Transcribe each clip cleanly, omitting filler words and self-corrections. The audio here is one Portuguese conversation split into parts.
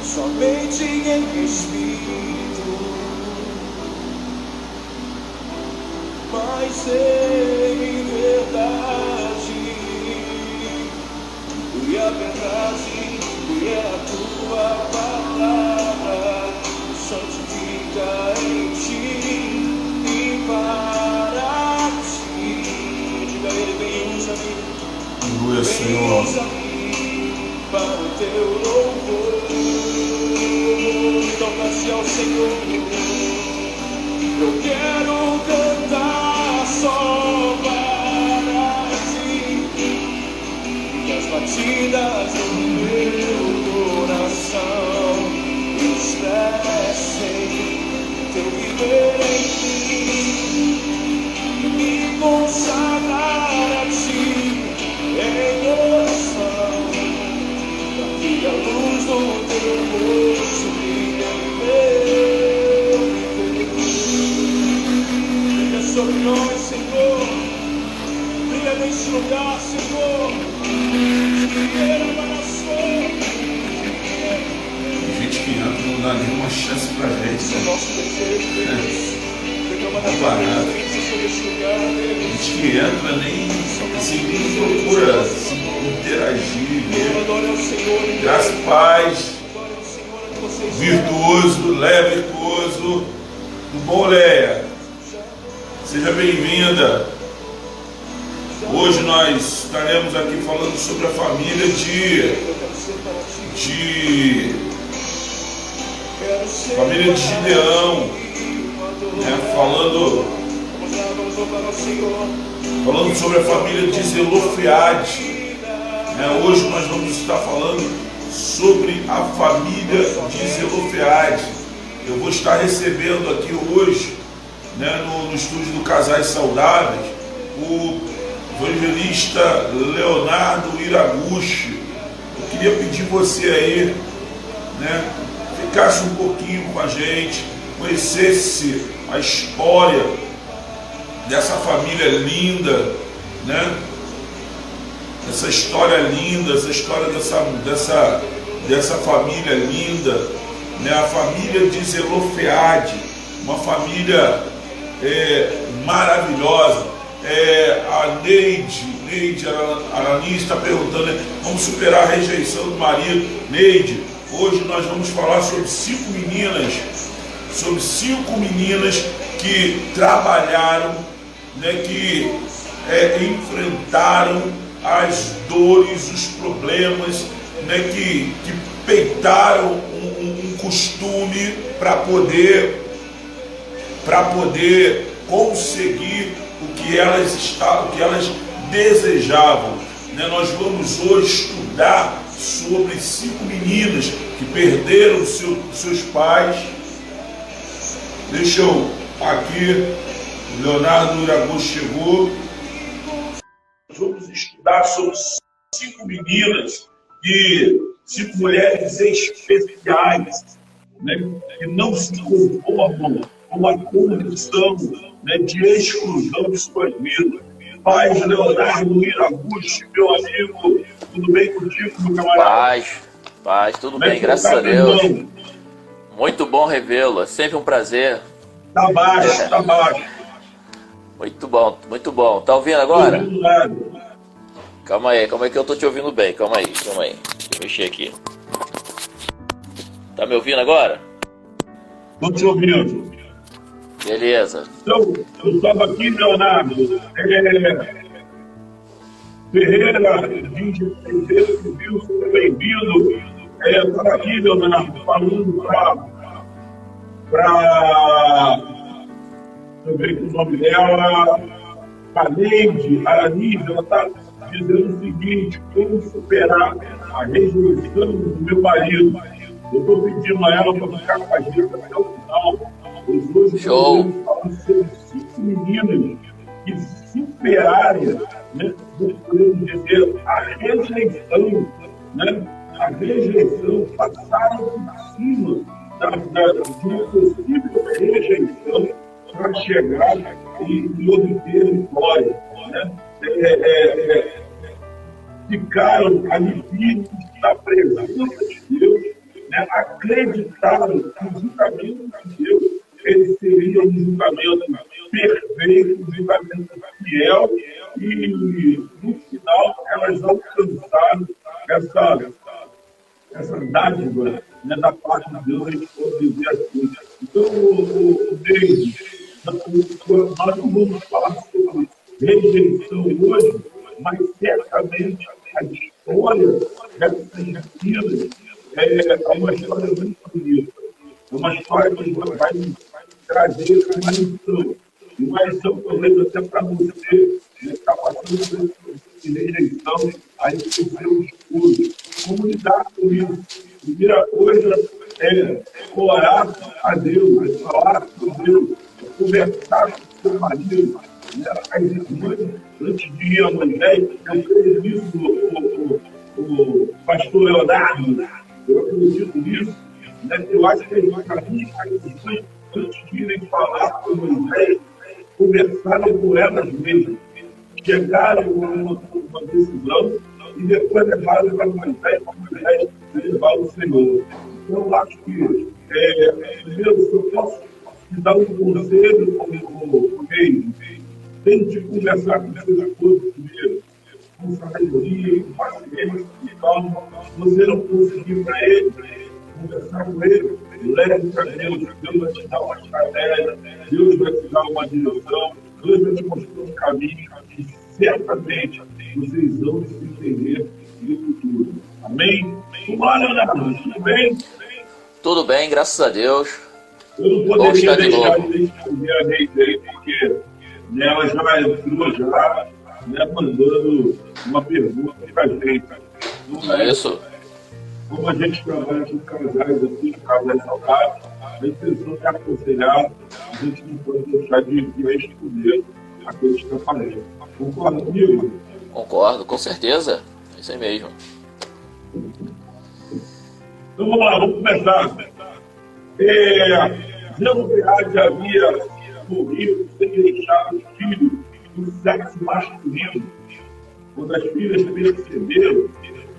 somente em espírito, mas em verdade. E a verdade é a tua palavra, santifica em ti e para ti. Diga a ele, bem usa-me. Aleluia, Senhor. Para o teu louvor, toca-se ao Senhor. Eu quero cantar só para ti, e as batidas do meu coração expressem teu viver em mim, me consagrar a ti em oração, para que a luz do teu rosto brilhe em meu viver. Brilha sobre nós, Senhor, brilha neste lugar, Senhor. Gente que entra não dá nenhuma chance pra gente. É barato. Gente que entra nem procura interagir. Graça e paz. Virtuoso, Léa virtuoso. Tudo bom, Léa? Seja bem-vinda. Hoje nós estaremos aqui falando sobre a família família de Gideão, né? Falando sobre a família de Zelofeade, né? Hoje nós vamos estar falando sobre a família de Zelofeade. Eu vou estar recebendo aqui hoje, né, no estúdio do Casais Saudáveis, o evangelista Leonardo Iraguchi. Eu queria pedir você aí, né, ficasse um pouquinho com a gente, conhecesse a história dessa família linda, né? Essa história linda, essa história dessa família linda, né? A família de Zelofeade, uma família maravilhosa. A Neide Arani está perguntando, né, como superar a rejeição do marido. Neide, hoje nós vamos falar sobre cinco meninas que trabalharam, né, que enfrentaram as dores, os problemas, né, que peitaram um costume para poder conseguir o que elas desejavam, né? Nós vamos hoje estudar sobre cinco meninas que perderam seus pais. Deixa eu aqui, o Leonardo Iraguchi chegou. Nós vamos estudar sobre cinco meninas, cinco mulheres especiais, né, que não se conformam com a condição, né, de exclusão de suas vidas. Paz, Leonardo Iraguchi, meu amigo, tudo bem contigo, meu camarada? Paz, tudo bem, graças a Deus. Muito bom revê-lo, é sempre um prazer. Tá baixo, tá baixo. Muito bom, muito bom. Tá ouvindo agora? Calma aí que eu tô te ouvindo bem, calma aí. Deixa eu mexer aqui. Tá me ouvindo agora? Tô te ouvindo. Beleza. Então, eu estava aqui, Leonardo. Ferreira, Vídeo, seja bem-vindo. Estava aqui, Leonardo, falando para eu ver o nome dela, a Neide Arani, ela está dizendo o seguinte: como superar a rejeição do meu marido. Eu estou pedindo a ela para ficar com a gente até o final. Hoje show! Falando sobre cinco meninas que superaram, né, podemos dizer, a rejeição, né? A rejeição, passaram por cima de uma possível rejeição para chegar e obter vitória, né? Ficaram ali firmes na presença de Deus, né, acreditaram que o julgamento de Deus ele seria um julgamento perfeito, um julgamento fiel, e no final elas alcançaram essa dádiva, né, da parte de Deus, a gente pode dizer assim. Então, o David, nós não vamos falar sobre rejeição hoje, mas certamente a história dessas meninas é uma história muito bonita. É uma história que vai trazer uma lição. E uma lição, talvez, até para você, que está passando por essa rejeição, aí tem seu escudo. Como lidar com isso? Primeira coisa é orar a Deus, falar com Deus, conversar com o seu marido, né? As irmãs, antes de ir a Moisés, eu creio nisso, o pastor Leonardo, eu acredito nisso, né? Eu acho que as irmãs, antes de irem falar com Moisés, conversaram com elas mesmas, chegaram a uma decisão e depois levaram para Moisés, levar o Senhor. Então, eu acho que, primeiro, se eu posso te dar um conselho como rei, tente conversar com seus esposos primeiro, com sabedoria, com paciência, com calma. Se você não conseguir para ele, conversar com ele, leve para Deus, Deus vai te dar uma estratégia, Deus vai te dar uma direção, Deus vai te mostrar um caminho, e certamente vocês vão se entender no futuro. Amém? Olá, Leonardo, tudo bem? Tudo bem, graças a Deus. Eu não poderia deixar de responder a Reis aí, porque ela já entrou já, né, mandando uma pergunta para a gente. Então, isso. Como a gente trabalha com casais aqui, casais saudáveis, a intenção é aconselhar, a gente não pode deixar de responder aqueles que estão fazendo. Concorda comigo? Concordo, com certeza. É isso aí mesmo. Então vamos lá, vamos começar. Zelofehad havia morrido sem deixar os filhos do sexo masculino. Quando as filhas perceberam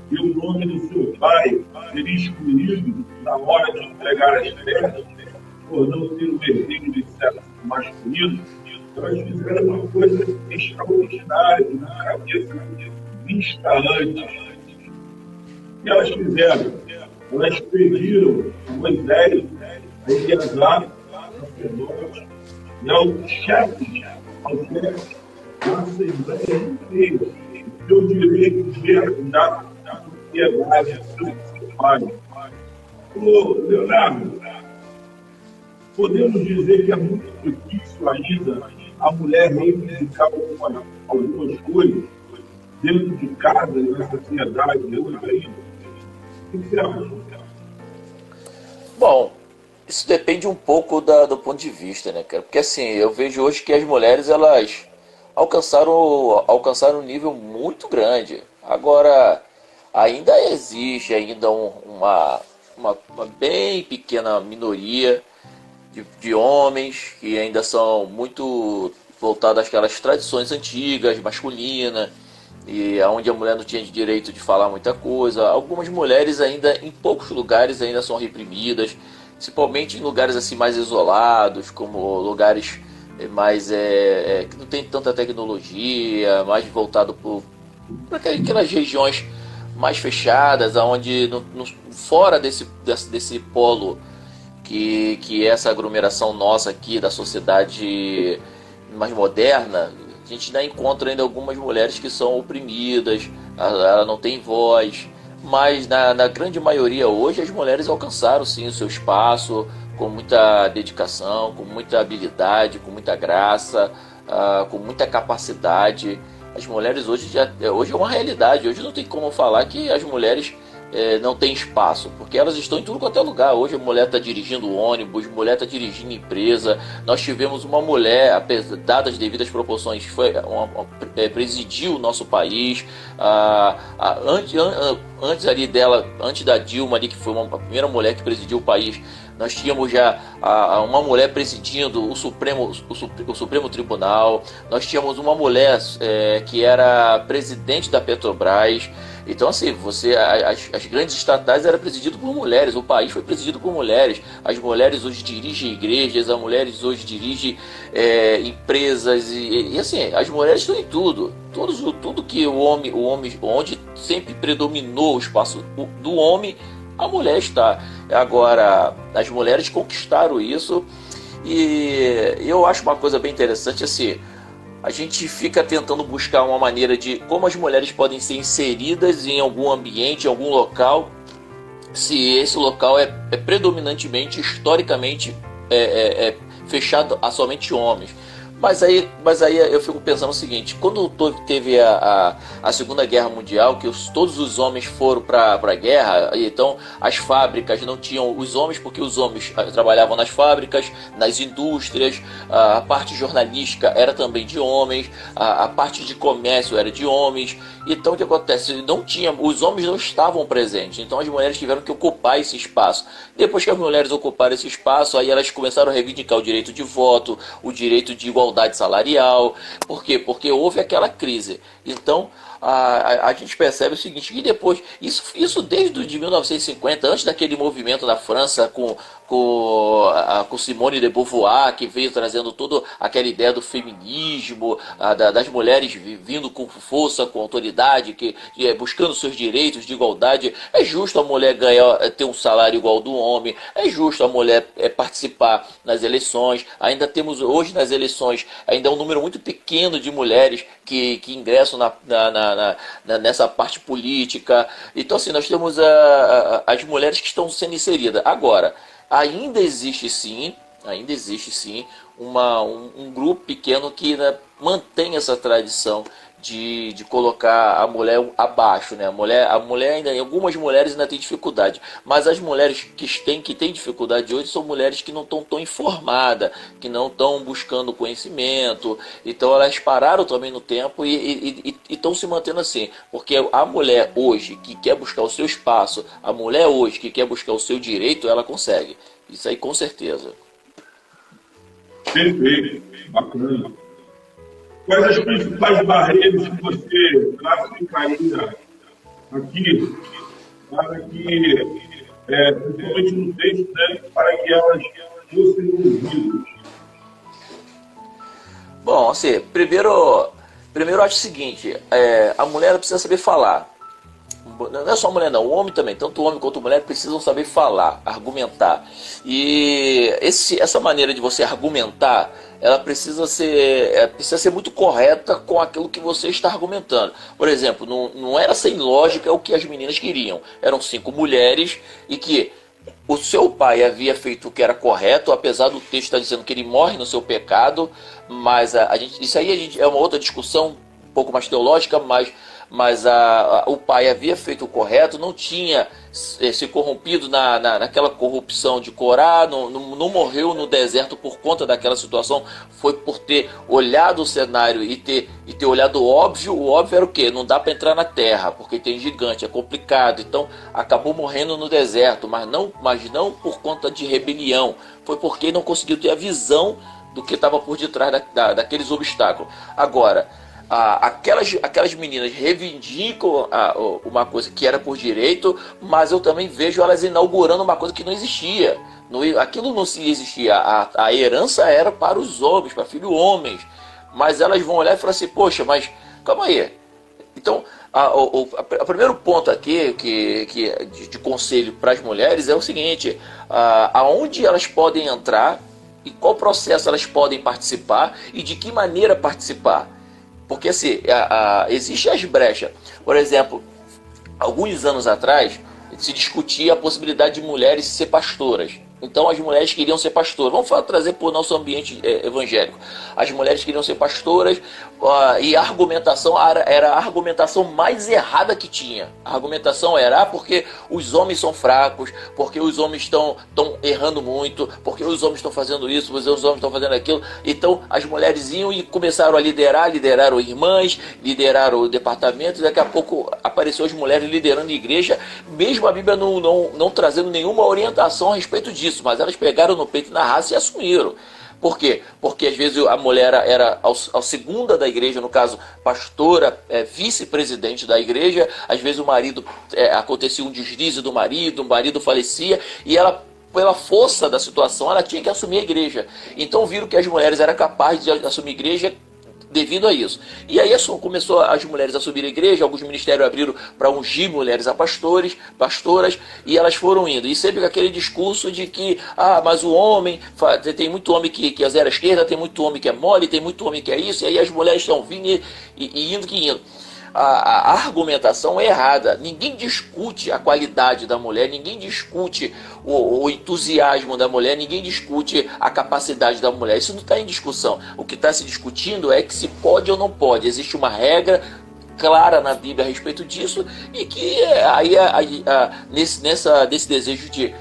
que o nome do seu pai seria escolhido na hora de entregar as terras, por não ter o herdeiro de sexo masculino, elas fizeram uma coisa extraordinária, que nunca havia vista antes. O que elas fizeram? Elas pediram a Moisés, a Eleazar, sacerdote, e aos chefes da Assembleia inteira, o seu direito de herdar a propriedade do seu pai. Ô, Leonardo, podemos dizer que é muito difícil ainda a mulher reivindicar algumas coisas dentro de casa e na sociedade hoje ainda. O que você acha? Bom, isso depende um pouco do ponto de vista, né, cara? Porque assim, eu vejo hoje que as mulheres, elas alcançaram um nível muito grande. Agora, ainda existe uma bem pequena minoria de homens que ainda são muito voltados àquelas tradições antigas, masculinas, e onde a mulher não tinha direito de falar muita coisa. Algumas mulheres ainda, em poucos lugares, ainda são reprimidas, principalmente em lugares assim mais isolados, como lugares mais que não tem tanta tecnologia, mais voltado para aquelas regiões mais fechadas, onde fora desse polo que é essa aglomeração nossa aqui da sociedade mais moderna. A gente ainda encontra ainda algumas mulheres que são oprimidas, ela não tem voz, mas na grande maioria hoje as mulheres alcançaram sim o seu espaço com muita dedicação, com muita habilidade, com muita graça, com muita capacidade. As mulheres hoje é uma realidade. Hoje não tem como falar que as mulheres não têm espaço, porque elas estão em tudo quanto é lugar. Hoje a mulher está dirigindo ônibus, a mulher está dirigindo empresa. Nós tivemos uma mulher, dadas as devidas proporções, presidiu o nosso país. antes ali dela, antes da Dilma ali, que foi a primeira mulher que presidiu o país, nós tínhamos já uma mulher presidindo o Supremo Tribunal, nós tínhamos uma mulher que era presidente da Petrobras. Então, assim, as grandes estatais eram presididas por mulheres, o país foi presidido por mulheres. As mulheres hoje dirigem igrejas, as mulheres hoje dirigem empresas, e assim, as mulheres estão em tudo. Tudo que o homem, onde sempre predominou o espaço do homem, a mulher está. Agora, as mulheres conquistaram isso, e eu acho uma coisa bem interessante, assim, a gente fica tentando buscar uma maneira de como as mulheres podem ser inseridas em algum ambiente, em algum local, se esse local é predominantemente, historicamente, fechado a somente homens. Mas aí eu fico pensando o seguinte: quando teve a Segunda Guerra Mundial, que todos os homens foram para a guerra, então as fábricas não tinham os homens, porque os homens trabalhavam nas fábricas, nas indústrias, a parte jornalística era também de homens, a parte de comércio era de homens. Então o que acontece? Os homens não estavam presentes, então as mulheres tiveram que ocupar esse espaço. Depois que as mulheres ocuparam esse espaço, aí elas começaram a reivindicar o direito de voto, o direito de igualdade salarial. Por quê? Porque houve aquela crise. Então a gente percebe o seguinte, que depois, isso desde de 1950, antes daquele movimento da França com Simone de Beauvoir, que veio trazendo toda aquela ideia do feminismo, das mulheres vindo com força, com autoridade, buscando seus direitos de igualdade. É justo a mulher ter um salário igual ao do homem, é justo a mulher participar nas eleições. Ainda temos hoje nas eleições ainda um número muito pequeno de mulheres que ingressam nessa parte política. Então, assim, nós temos as mulheres que estão sendo inseridas. Agora, ainda existe sim um grupo pequeno que, né, mantém essa tradição de colocar a mulher abaixo, né? A mulher ainda, algumas mulheres ainda têm dificuldade, mas as mulheres que têm dificuldade hoje são mulheres que não estão tão informadas, que não estão buscando conhecimento. Então elas pararam também no tempo e estão se mantendo assim, porque a mulher hoje que quer buscar o seu espaço, a mulher hoje que quer buscar o seu direito, ela consegue. Isso aí com certeza. Perfeito, bacana. Quais as principais barreiras que você classificaria aqui, para que, principalmente no texto, né, para que elas fossem ouvidas? Bom, assim, primeiro eu acho o seguinte, a mulher precisa saber falar. Não é só a mulher não, o homem também, tanto o homem quanto a mulher precisam saber falar, argumentar. E essa maneira de você argumentar, ela precisa ser muito correta com aquilo que você está argumentando. Por exemplo, não era sem lógica o que as meninas queriam. Eram 5 mulheres e que o seu pai havia feito o que era correto, apesar do texto estar dizendo que ele morre no seu pecado, mas isso aí é uma outra discussão, um pouco mais teológica, mas o pai havia feito o correto, não tinha se corrompido naquela corrupção de Corá, não morreu no deserto por conta daquela situação, foi por ter olhado o cenário e ter olhado o óbvio. O óbvio era o quê? Não dá para entrar na terra, porque tem gigante, é complicado, então acabou morrendo no deserto, mas não por conta de rebelião, foi porque não conseguiu ter a visão do que estava por detrás daqueles obstáculos. Agora, aquelas meninas reivindicam uma coisa que era por direito, mas eu também vejo elas inaugurando uma coisa que não existia. Aquilo não se existia. A herança era para os homens, para filhos homens. Mas elas vão olhar e falar assim, poxa, mas calma aí. Então, o primeiro ponto aqui de conselho para as mulheres é o seguinte: aonde elas podem entrar e qual processo elas podem participar e de que maneira participar. Porque assim, existem as brechas. Por exemplo, alguns anos atrás se discutia a possibilidade de mulheres ser pastoras. Então as mulheres queriam ser pastoras. Trazer para o nosso ambiente evangélico. As mulheres queriam ser pastoras, e a argumentação era a argumentação mais errada que tinha. A argumentação era porque os homens são fracos, porque os homens estão errando muito, porque os homens estão fazendo isso, porque os homens estão fazendo aquilo. Então as mulheres iam e começaram a lideraram irmãs, lideraram o departamento, e daqui a pouco apareceu as mulheres liderando a igreja, mesmo a Bíblia não trazendo nenhuma orientação a respeito disso, mas elas pegaram no peito, na raça e assumiram. Por quê? Porque às vezes a mulher era a segunda da igreja, no caso, pastora, vice-presidente da igreja. Às vezes o marido, acontecia um deslize do marido, o marido falecia, e ela, pela força da situação, ela tinha que assumir a igreja. Então viram que as mulheres eram capazes de assumir a igreja devido a isso. E aí começou as mulheres a subir a igreja, alguns ministérios abriram para ungir mulheres a pastoras, e elas foram indo. E sempre com aquele discurso de que, mas o homem, tem muito homem que é zero à esquerda, tem muito homem que é mole, tem muito homem que é isso, e aí as mulheres estão vindo e indo. A argumentação é errada. Ninguém discute a qualidade da mulher, ninguém discute o entusiasmo da mulher, ninguém discute a capacidade da mulher. Isso não está em discussão. O que está se discutindo é que se pode ou não pode. Existe uma regra clara na Bíblia a respeito disso, e que nesse desejo de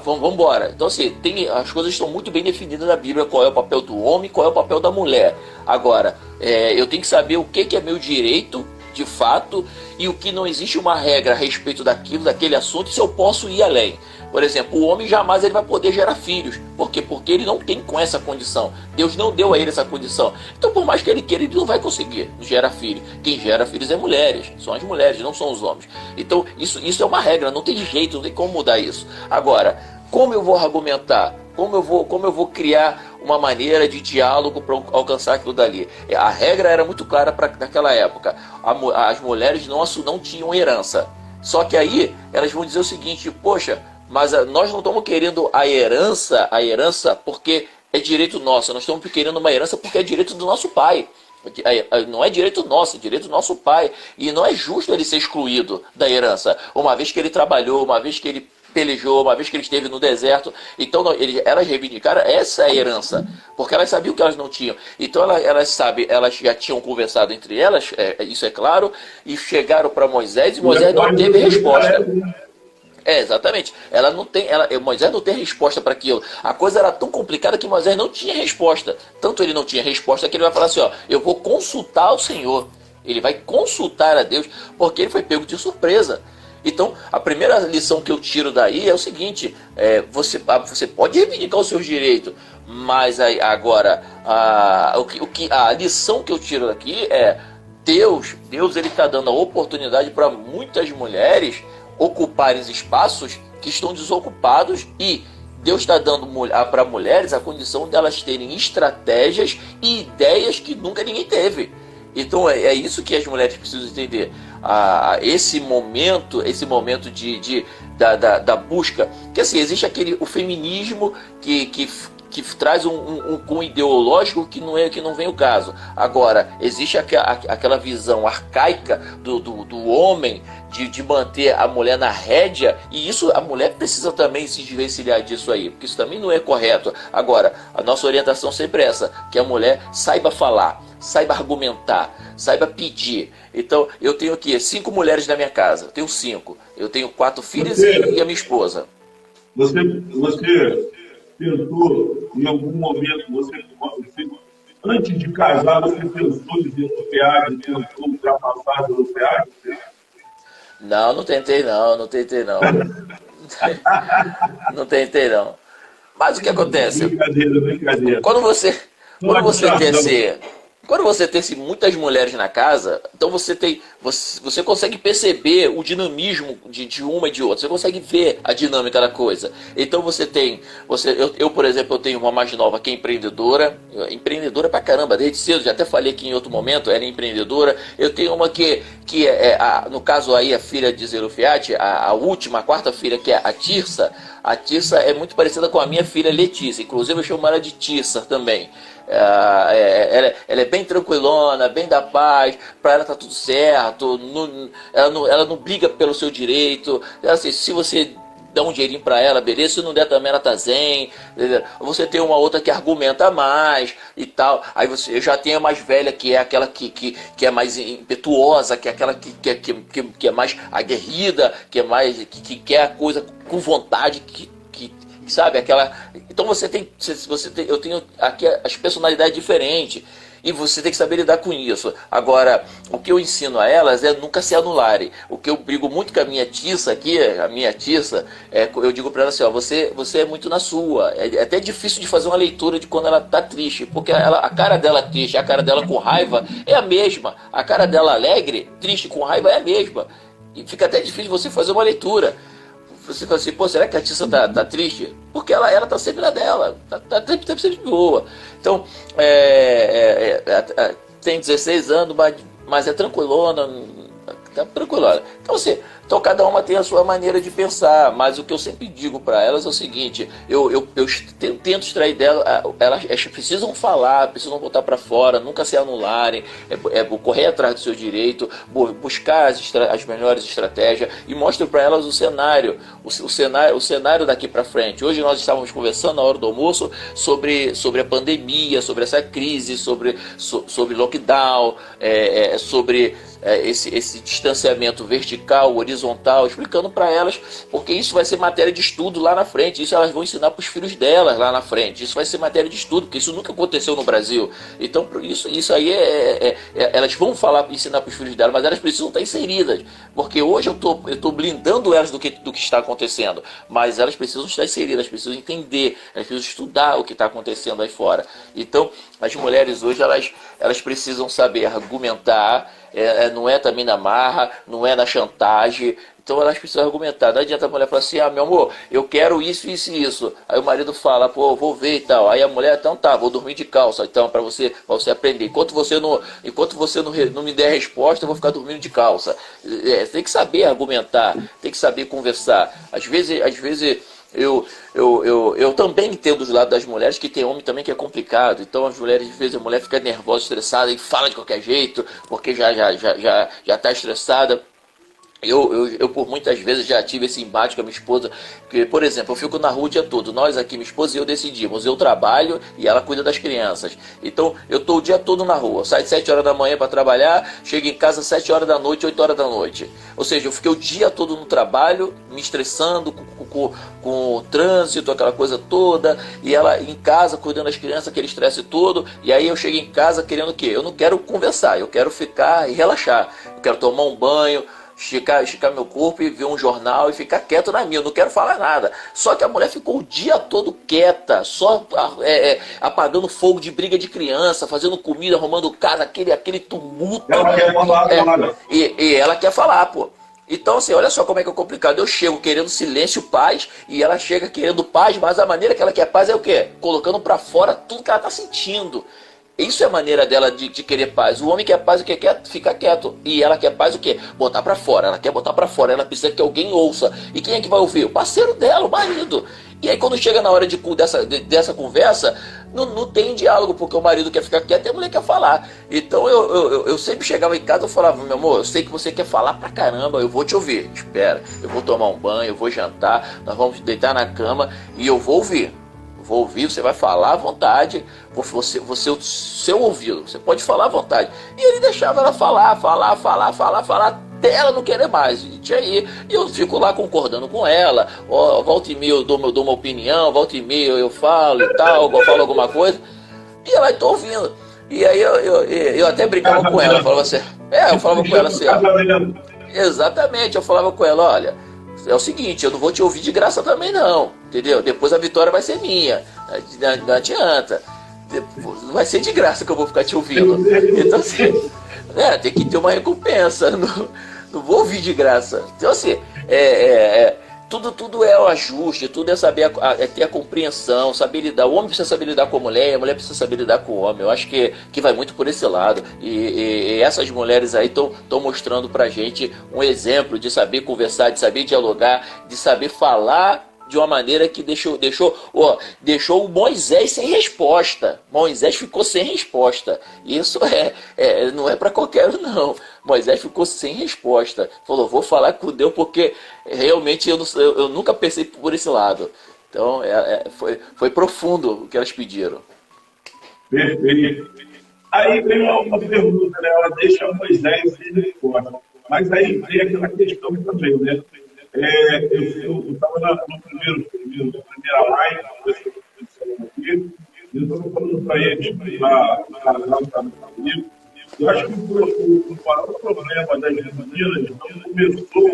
vamos embora. Então assim, as coisas estão muito bem definidas na Bíblia, qual é o papel do homem, qual é o papel da mulher. Agora, eu tenho que saber o que é meu direito de fato, e o que não existe uma regra a respeito daquele assunto, se eu posso ir além. Por exemplo, o homem jamais ele vai poder gerar filhos. Por quê? Porque ele não tem com essa condição. Deus não deu a ele essa condição. Então, por mais que ele queira, ele não vai conseguir gerar filho. Quem gera filhos é mulheres. São as mulheres, não são os homens. Então, isso é uma regra, não tem jeito, não tem como mudar isso. Agora, como eu vou argumentar? Como eu vou criar uma maneira de diálogo para alcançar aquilo dali? A regra era muito clara naquela época. As mulheres não tinham herança. Só que aí elas vão dizer o seguinte: poxa, mas nós não estamos querendo a herança porque é direito nosso. Nós estamos querendo uma herança porque é direito do nosso pai. Não é direito nosso, é direito do nosso pai. E não é justo ele ser excluído da herança, uma vez que ele trabalhou, uma vez que ele pelejou, uma vez que ele esteve no deserto. Então elas reivindicaram essa herança, porque elas sabiam que elas não tinham. Então elas já tinham conversado entre elas, isso é claro, e chegaram para Moisés, e Moisés não teve resposta. Exatamente. Moisés não tem resposta para aquilo. A coisa era tão complicada que Moisés não tinha resposta. Tanto ele não tinha resposta que ele vai falar assim: eu vou consultar o Senhor. Ele vai consultar a Deus, porque ele foi pego de surpresa. Então, a primeira lição que eu tiro daí é o seguinte: você pode reivindicar os seus direitos, mas agora a lição que eu tiro daqui é Deus ele está dando a oportunidade para muitas mulheres ocuparem espaços que estão desocupados, e Deus está dando para mulheres a condição de elas terem estratégias e ideias que nunca ninguém teve. Então é isso que as mulheres precisam entender. Esse momento da busca, que assim, existe o feminismo que traz um cunho ideológico que não vem o caso. Agora, existe aquela visão arcaica do homem de manter a mulher na rédea, e isso a mulher precisa também se desvencilhar disso aí, porque isso também não é correto. Agora, a nossa orientação sempre é essa, que a mulher saiba falar, saiba argumentar, saiba pedir. Então, eu tenho aqui 5 mulheres na minha casa, eu tenho 5, eu tenho 4 filhas e a minha esposa. Você pensou em algum momento, antes de casar, você pensou em desafiar, tentou ultrapassar o desafiar? Não tentei não. Não tentei não. Mas o que acontece? Brincadeira. Quando você tem muitas mulheres na casa, então você consegue perceber o dinamismo de uma e de outra. Você consegue ver a dinâmica da coisa. Então eu, por exemplo, eu tenho uma mais nova que é empreendedora pra caramba, desde cedo, já até falei aqui em outro momento, ela é empreendedora. Eu tenho uma que no caso aí, a filha de Zelofiate, a quarta filha, que é a Tirsa. A Tirsa é muito parecida com a minha filha Letícia, inclusive eu chamo ela de Tirsa também. Ela é bem tranquilona, bem da paz, para ela tá tudo certo, ela não briga pelo seu direito. Assim, se você dá um dinheirinho para ela, beleza, se não der também ela tá zen, beleza? Você tem uma outra que argumenta mais e tal, aí você já tem a mais velha, que é aquela que é mais impetuosa, que é aquela que é mais aguerrida, que é mais, que quer a coisa com vontade, sabe, aquela. Então você tem, eu tenho aqui as personalidades diferentes e você tem que saber lidar com isso. Agora, o que eu ensino a elas é nunca se anularem. O que eu brigo muito com a minha tiça aqui, eu digo para ela assim, ó, você é muito na sua. É até difícil de fazer uma leitura de quando ela tá triste, porque a cara dela triste, a cara dela com raiva é a mesma. A cara dela alegre, triste, com raiva é a mesma. E fica até difícil você fazer uma leitura. Você fala assim, pô, será que a Tissa tá triste? Porque ela tá sempre na dela, tá sempre boa. Então, tem 16 anos, mas é tranquilona, tá tranquilona. Então cada uma tem a sua maneira de pensar, mas o que eu sempre digo para elas é o seguinte, eu tento extrair dela, elas precisam falar, precisam botar para fora, nunca se anularem, correr atrás do seu direito, buscar as melhores estratégias e mostro para elas o cenário daqui para frente. Hoje nós estávamos conversando na hora do almoço sobre a pandemia, sobre essa crise, sobre lockdown, sobre esse distanciamento vertical, horizontal, explicando para elas, porque isso vai ser matéria de estudo lá na frente, isso elas vão ensinar para os filhos delas lá na frente, isso vai ser matéria de estudo, porque isso nunca aconteceu no Brasil. Então isso aí elas vão ensinar para os filhos delas, mas elas precisam estar inseridas, porque hoje eu tô blindando elas do que está acontecendo, mas elas precisam estar inseridas, elas precisam entender, elas precisam estudar o que está acontecendo aí fora. Então as mulheres hoje elas precisam saber argumentar, não é também na marra, não é na chantagem. Então elas precisam argumentar. Não adianta a mulher falar assim, meu amor, eu quero isso, isso e isso. Aí o marido fala, pô, vou ver e tal. Aí a mulher, então tá, vou dormir de calça, então, para você aprender. Enquanto você não me der resposta, eu vou ficar dormindo de calça. Tem que saber argumentar, tem que saber conversar. Às vezes eu também entendo dos lados das mulheres, que tem homem também que é complicado. Então às vezes a mulher fica nervosa, estressada e fala de qualquer jeito, porque já está estressada. Eu por muitas vezes já tive esse embate com a minha esposa, que, por exemplo, eu fico na rua o dia todo, nós aqui, minha esposa e eu decidimos, eu trabalho e ela cuida das crianças, então eu estou o dia todo na rua, eu saio 7 horas da manhã para trabalhar, chego em casa 7 horas da noite, 8 horas da noite, ou seja, eu fiquei o dia todo no trabalho, me estressando com o trânsito, aquela coisa toda, e ela em casa cuidando das crianças, aquele estresse todo, e aí eu chego em casa querendo o quê? Eu não quero conversar, eu quero ficar e relaxar, eu quero tomar um banho, esticar meu corpo e ver um jornal e ficar quieto na minha, eu não quero falar nada. Só que a mulher ficou o dia todo quieta, só apagando fogo de briga de criança, fazendo comida, arrumando casa, aquele tumulto. Ela quer falar, e ela quer falar, pô. Então assim, olha só como é que é complicado. Eu chego querendo silêncio, paz, e ela chega querendo paz, mas a maneira que ela quer paz é o quê? Colocando pra fora tudo que ela tá sentindo. Isso é a maneira dela de querer paz. O homem quer paz, o que quer ficar quieto. E ela quer paz, o quê? Botar pra fora. Ela quer botar pra fora. Ela precisa que alguém ouça. E quem é que vai ouvir? O parceiro dela, o marido. E aí quando chega na hora dessa conversa, não tem diálogo, porque o marido quer ficar quieto e a mulher quer falar. Então eu sempre chegava em casa e falava, meu amor, eu sei que você quer falar pra caramba, eu vou te ouvir. Espera, eu vou tomar um banho, eu vou jantar, nós vamos deitar na cama e eu vou ouvir. Vou ouvir, você vai falar à vontade, você o seu ouvido, você pode falar à vontade. E ele deixava ela falar, até ela não querer mais. E eu fico lá concordando com ela, volta e meia eu dou uma opinião, volta e meia eu falo e tal, eu falo alguma coisa, e ela está ouvindo. E aí eu até brincava com ela, eu falava assim, exatamente, eu falava com ela, olha, é o seguinte, eu não vou te ouvir de graça também não, entendeu? Depois a vitória vai ser minha, não adianta, não vai ser de graça que eu vou ficar te ouvindo. Então assim, tem que ter uma recompensa, não vou ouvir de graça. Então assim, tudo é o ajuste, tudo é saber ter a compreensão, saber lidar. O homem precisa saber lidar com a mulher precisa saber lidar com o homem. Eu acho que vai muito por esse lado. E essas mulheres aí estão mostrando pra gente um exemplo de saber conversar, de saber dialogar, de saber falar de uma maneira que deixou o Moisés sem resposta. Moisés ficou sem resposta. Isso não é para qualquer um, não. Moisés ficou sem resposta. Falou, vou falar com Deus porque realmente eu nunca pensei por esse lado. Então foi profundo o que elas pediram. Perfeito. Aí vem uma pergunta, né? Ela deixa Moisés sem resposta. Mas aí vem aquela questão também, né? Eu estava na primeira live, aqui, e eu estava falando para eles, eu acho que o maior problema das meninas não começou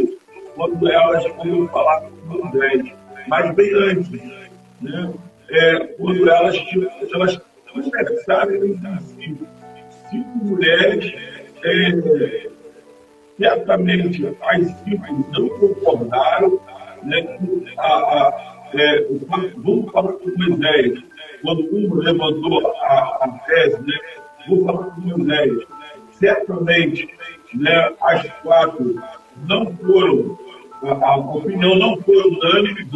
quando elas foram falar com Moisés, mas bem antes, né? Quando elas conversaram entre si. 5 mulheres, certamente as 5 não concordaram, né, vamos falar com Moisés. Quando um levantou a tese, né, vou falar com Moisés. Certamente, né, as 4 não foram, a opinião não foi unânime.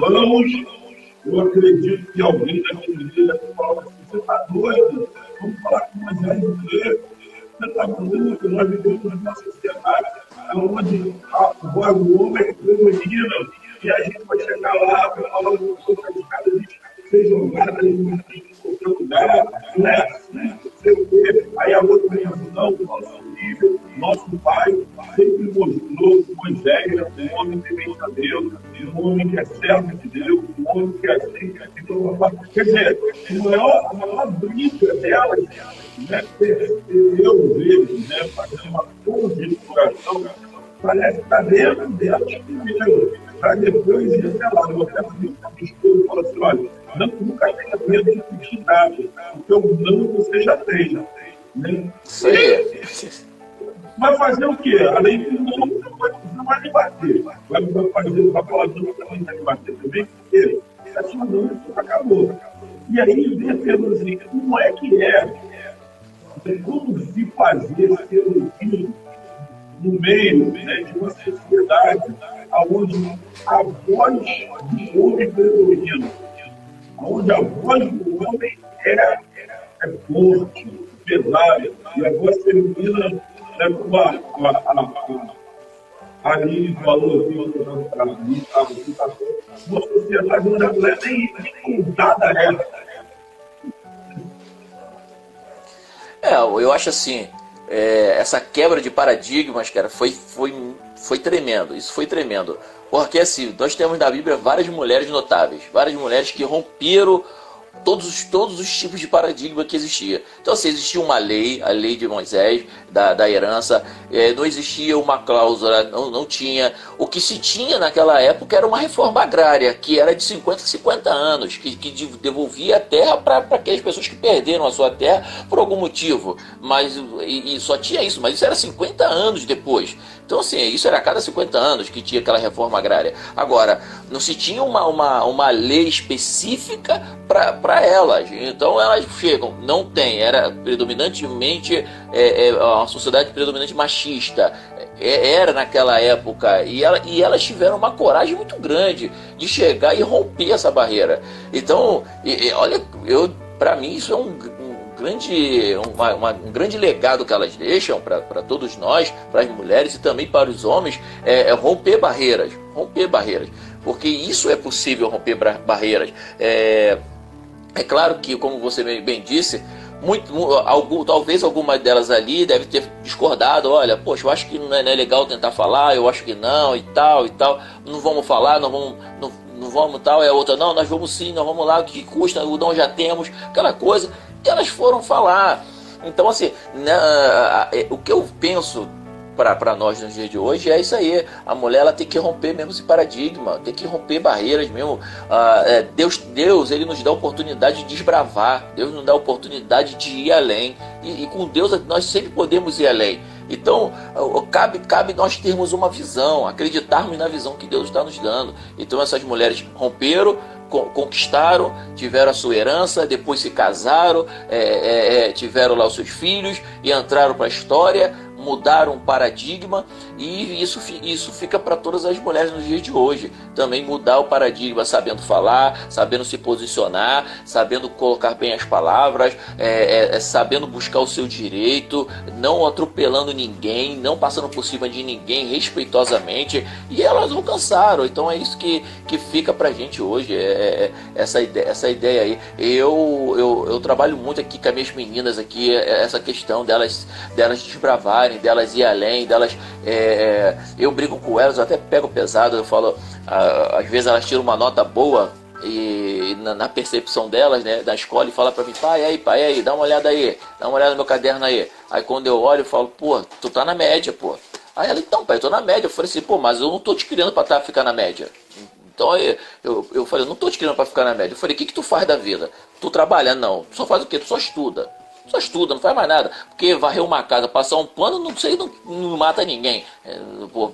Eu acredito que alguém daquele dia falou assim, você está doido? Vamos falar com Moisés do quê? Você está maluco? Nós vivemos numa sociedade onde a voz do homem é predomina e a gente vai chegar lá para falar com as casas ser jogadas em qualquer lugar, não é assim, não sei o quê. Aí a outra vem assim, não, nosso nível, nosso pai sempre mostrou que Moisés era um homem temente a Deus, um homem que é servo de Deus, um homem que é assim, quer dizer, a maior briga delas, né, eu vejo, né, fazendo uma conjecturação, parece que está dentro delas primeiro, para depois ir até lá. Eu até vi um estudo e falo assim, olha, nunca tenha medo de pedir nada, porque o não você já tem. Né? Isso aí. Vai fazer o quê? Além do não, você vai debater. Vai falar não, você vai debater também, porque está te mandando, acabou. E aí vem a pergunta assim, como é que como se fazer ser ouvido no meio, né, de uma sociedade onde a voz do homem predomina, onde a voz do homem é forte, pesada, e a voz feminina, né, como a Aline falou aqui, uma sociedade onde a mulher nem contada é. Eu acho assim, essa quebra de paradigmas, cara, foi tremendo. Isso foi tremendo. Porque assim, nós temos na Bíblia várias mulheres notáveis, várias mulheres que romperam todos os tipos de paradigma que existia. Então, assim, existia uma lei, a lei de Moisés, da herança, não existia uma cláusula, não tinha. O que se tinha naquela época era uma reforma agrária, que era de 50 a 50 anos, que devolvia a terra para aquelas pessoas que perderam a sua terra por algum motivo. Mas, e só tinha isso, mas isso era 50 anos depois. Então, assim, isso era a cada 50 anos que tinha aquela reforma agrária. Agora, não se tinha uma lei específica para elas. Então, elas chegam, não tem, era predominantemente uma sociedade predominante machista. Era naquela época. E elas tiveram uma coragem muito grande de chegar e romper essa barreira. Então, olha, para mim, isso é um grande legado que elas deixam para todos nós, para as mulheres e também para os homens, romper barreiras, porque isso é possível, romper barreiras. É claro que, como você bem disse, talvez alguma delas ali deve ter discordado, olha, poxa, eu acho que não é legal tentar falar, eu acho que não, e tal, não vamos falar, não vamos tal, é outra, não, nós vamos sim, nós vamos lá, o que custa, o não já temos, aquela coisa. Elas foram falar. Então, assim, o que eu penso para nós nos dias de hoje é isso aí. A mulher, ela tem que romper mesmo esse paradigma, tem que romper barreiras mesmo. Deus, ele nos dá a oportunidade de desbravar, Deus nos dá a oportunidade de ir além, e com Deus nós sempre podemos ir além. Então, cabe nós termos uma visão, acreditarmos na visão que Deus está nos dando. Então, essas mulheres romperam, conquistaram, tiveram a sua herança, depois se casaram, tiveram lá os seus filhos e entraram para a história. mudar um paradigma, e isso fica para todas as mulheres nos dias de hoje. Também mudar o paradigma, sabendo falar, sabendo se posicionar, sabendo colocar bem as palavras, sabendo buscar o seu direito, não atropelando ninguém, não passando por cima de ninguém, respeitosamente. E elas alcançaram. Então é isso que fica pra gente hoje, essa ideia aí. Eu trabalho muito aqui com as minhas meninas aqui, essa questão delas desbravarem, delas ir além, eu brigo com elas, eu até pego pesado, eu falo, às vezes elas tiram uma nota boa, e na percepção delas, né, da escola, e fala pra mim, pai, aí, dá uma olhada no meu caderno aí. Aí quando eu olho, eu falo, pô, tu tá na média, pô. Aí ela, então, pai, eu tô na média. Eu falei assim, pô, mas eu não tô te criando pra ficar na média. Então eu falei, eu não tô te criando pra ficar na média. Eu falei, o que tu faz da vida? Tu trabalha? Não. Tu só faz o quê? Tu só estuda. Só estuda, não faz mais nada. Porque varrer uma casa, passar um pano, não mata ninguém.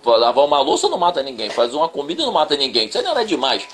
Lavar uma louça não mata ninguém. Fazer uma comida não mata ninguém. Isso aí não é demais.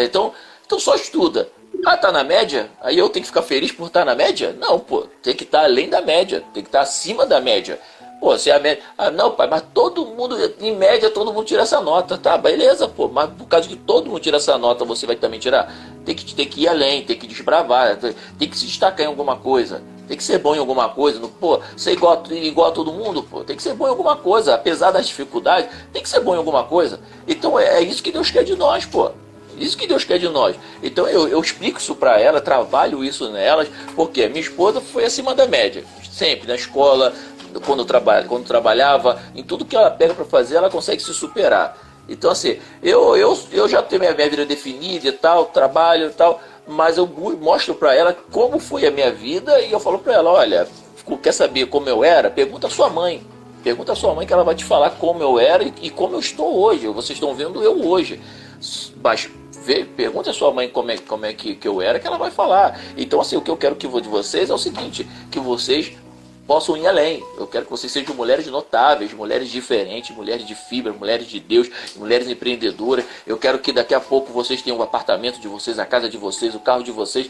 Então só estuda. Ah, tá na média? Aí eu tenho que ficar feliz por estar na média? Não, pô. Tem que estar além da média. Tem que estar acima da média. Pô, se a média... Ah, não, pai, mas todo mundo, em média, todo mundo tira essa nota. Tá, beleza, pô. Mas por causa que todo mundo tira essa nota, você vai também tirar? Tem que ir além, tem que desbravar, tem que se destacar em alguma coisa. Tem que ser bom em alguma coisa. Pô, ser igual a todo mundo, pô. Tem que ser bom em alguma coisa. Apesar das dificuldades, tem que ser bom em alguma coisa. Então é isso que Deus quer de nós, pô. Isso que Deus quer de nós. Então eu explico isso para ela, trabalho isso nelas, porque minha esposa foi acima da média. Sempre, na escola, quando trabalhava, em tudo que ela pega para fazer, ela consegue se superar. Então assim, eu já tenho minha vida definida e tal, trabalho e tal, mas eu mostro para ela como foi a minha vida, e eu falo para ela, olha, quer saber como eu era? Pergunta a sua mãe. Pergunta a sua mãe, que ela vai te falar como eu era e como eu estou hoje. Vocês estão vendo eu hoje. Mas pergunta a sua mãe como é que eu era, que ela vai falar. Então assim, o que eu quero de vocês é o seguinte, que vocês possam ir além. Eu quero que vocês sejam mulheres notáveis, mulheres diferentes, mulheres de fibra, mulheres de Deus, mulheres empreendedoras. Eu quero que daqui a pouco vocês tenham o apartamento de vocês, a casa de vocês, o carro de vocês,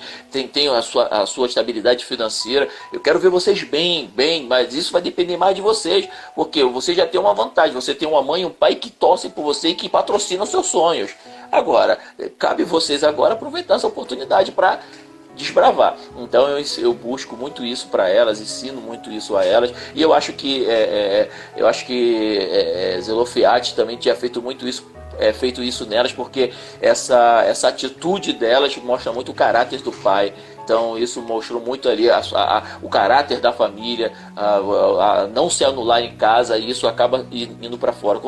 tenham a sua estabilidade financeira. Eu quero ver vocês bem, mas isso vai depender mais de vocês, porque você já tem uma vantagem, você tem uma mãe e um pai que torcem por você e que patrocinam seus sonhos. Agora, cabe vocês agora aproveitar essa oportunidade para desbravar. Então eu busco muito isso para elas, ensino muito isso a elas, e eu acho que Zelofiate também tinha feito muito isso, feito isso nelas, porque essa atitude delas mostra muito o caráter do pai. Então isso mostrou muito ali o caráter da família, a não se anular em casa, e isso acaba indo para fora.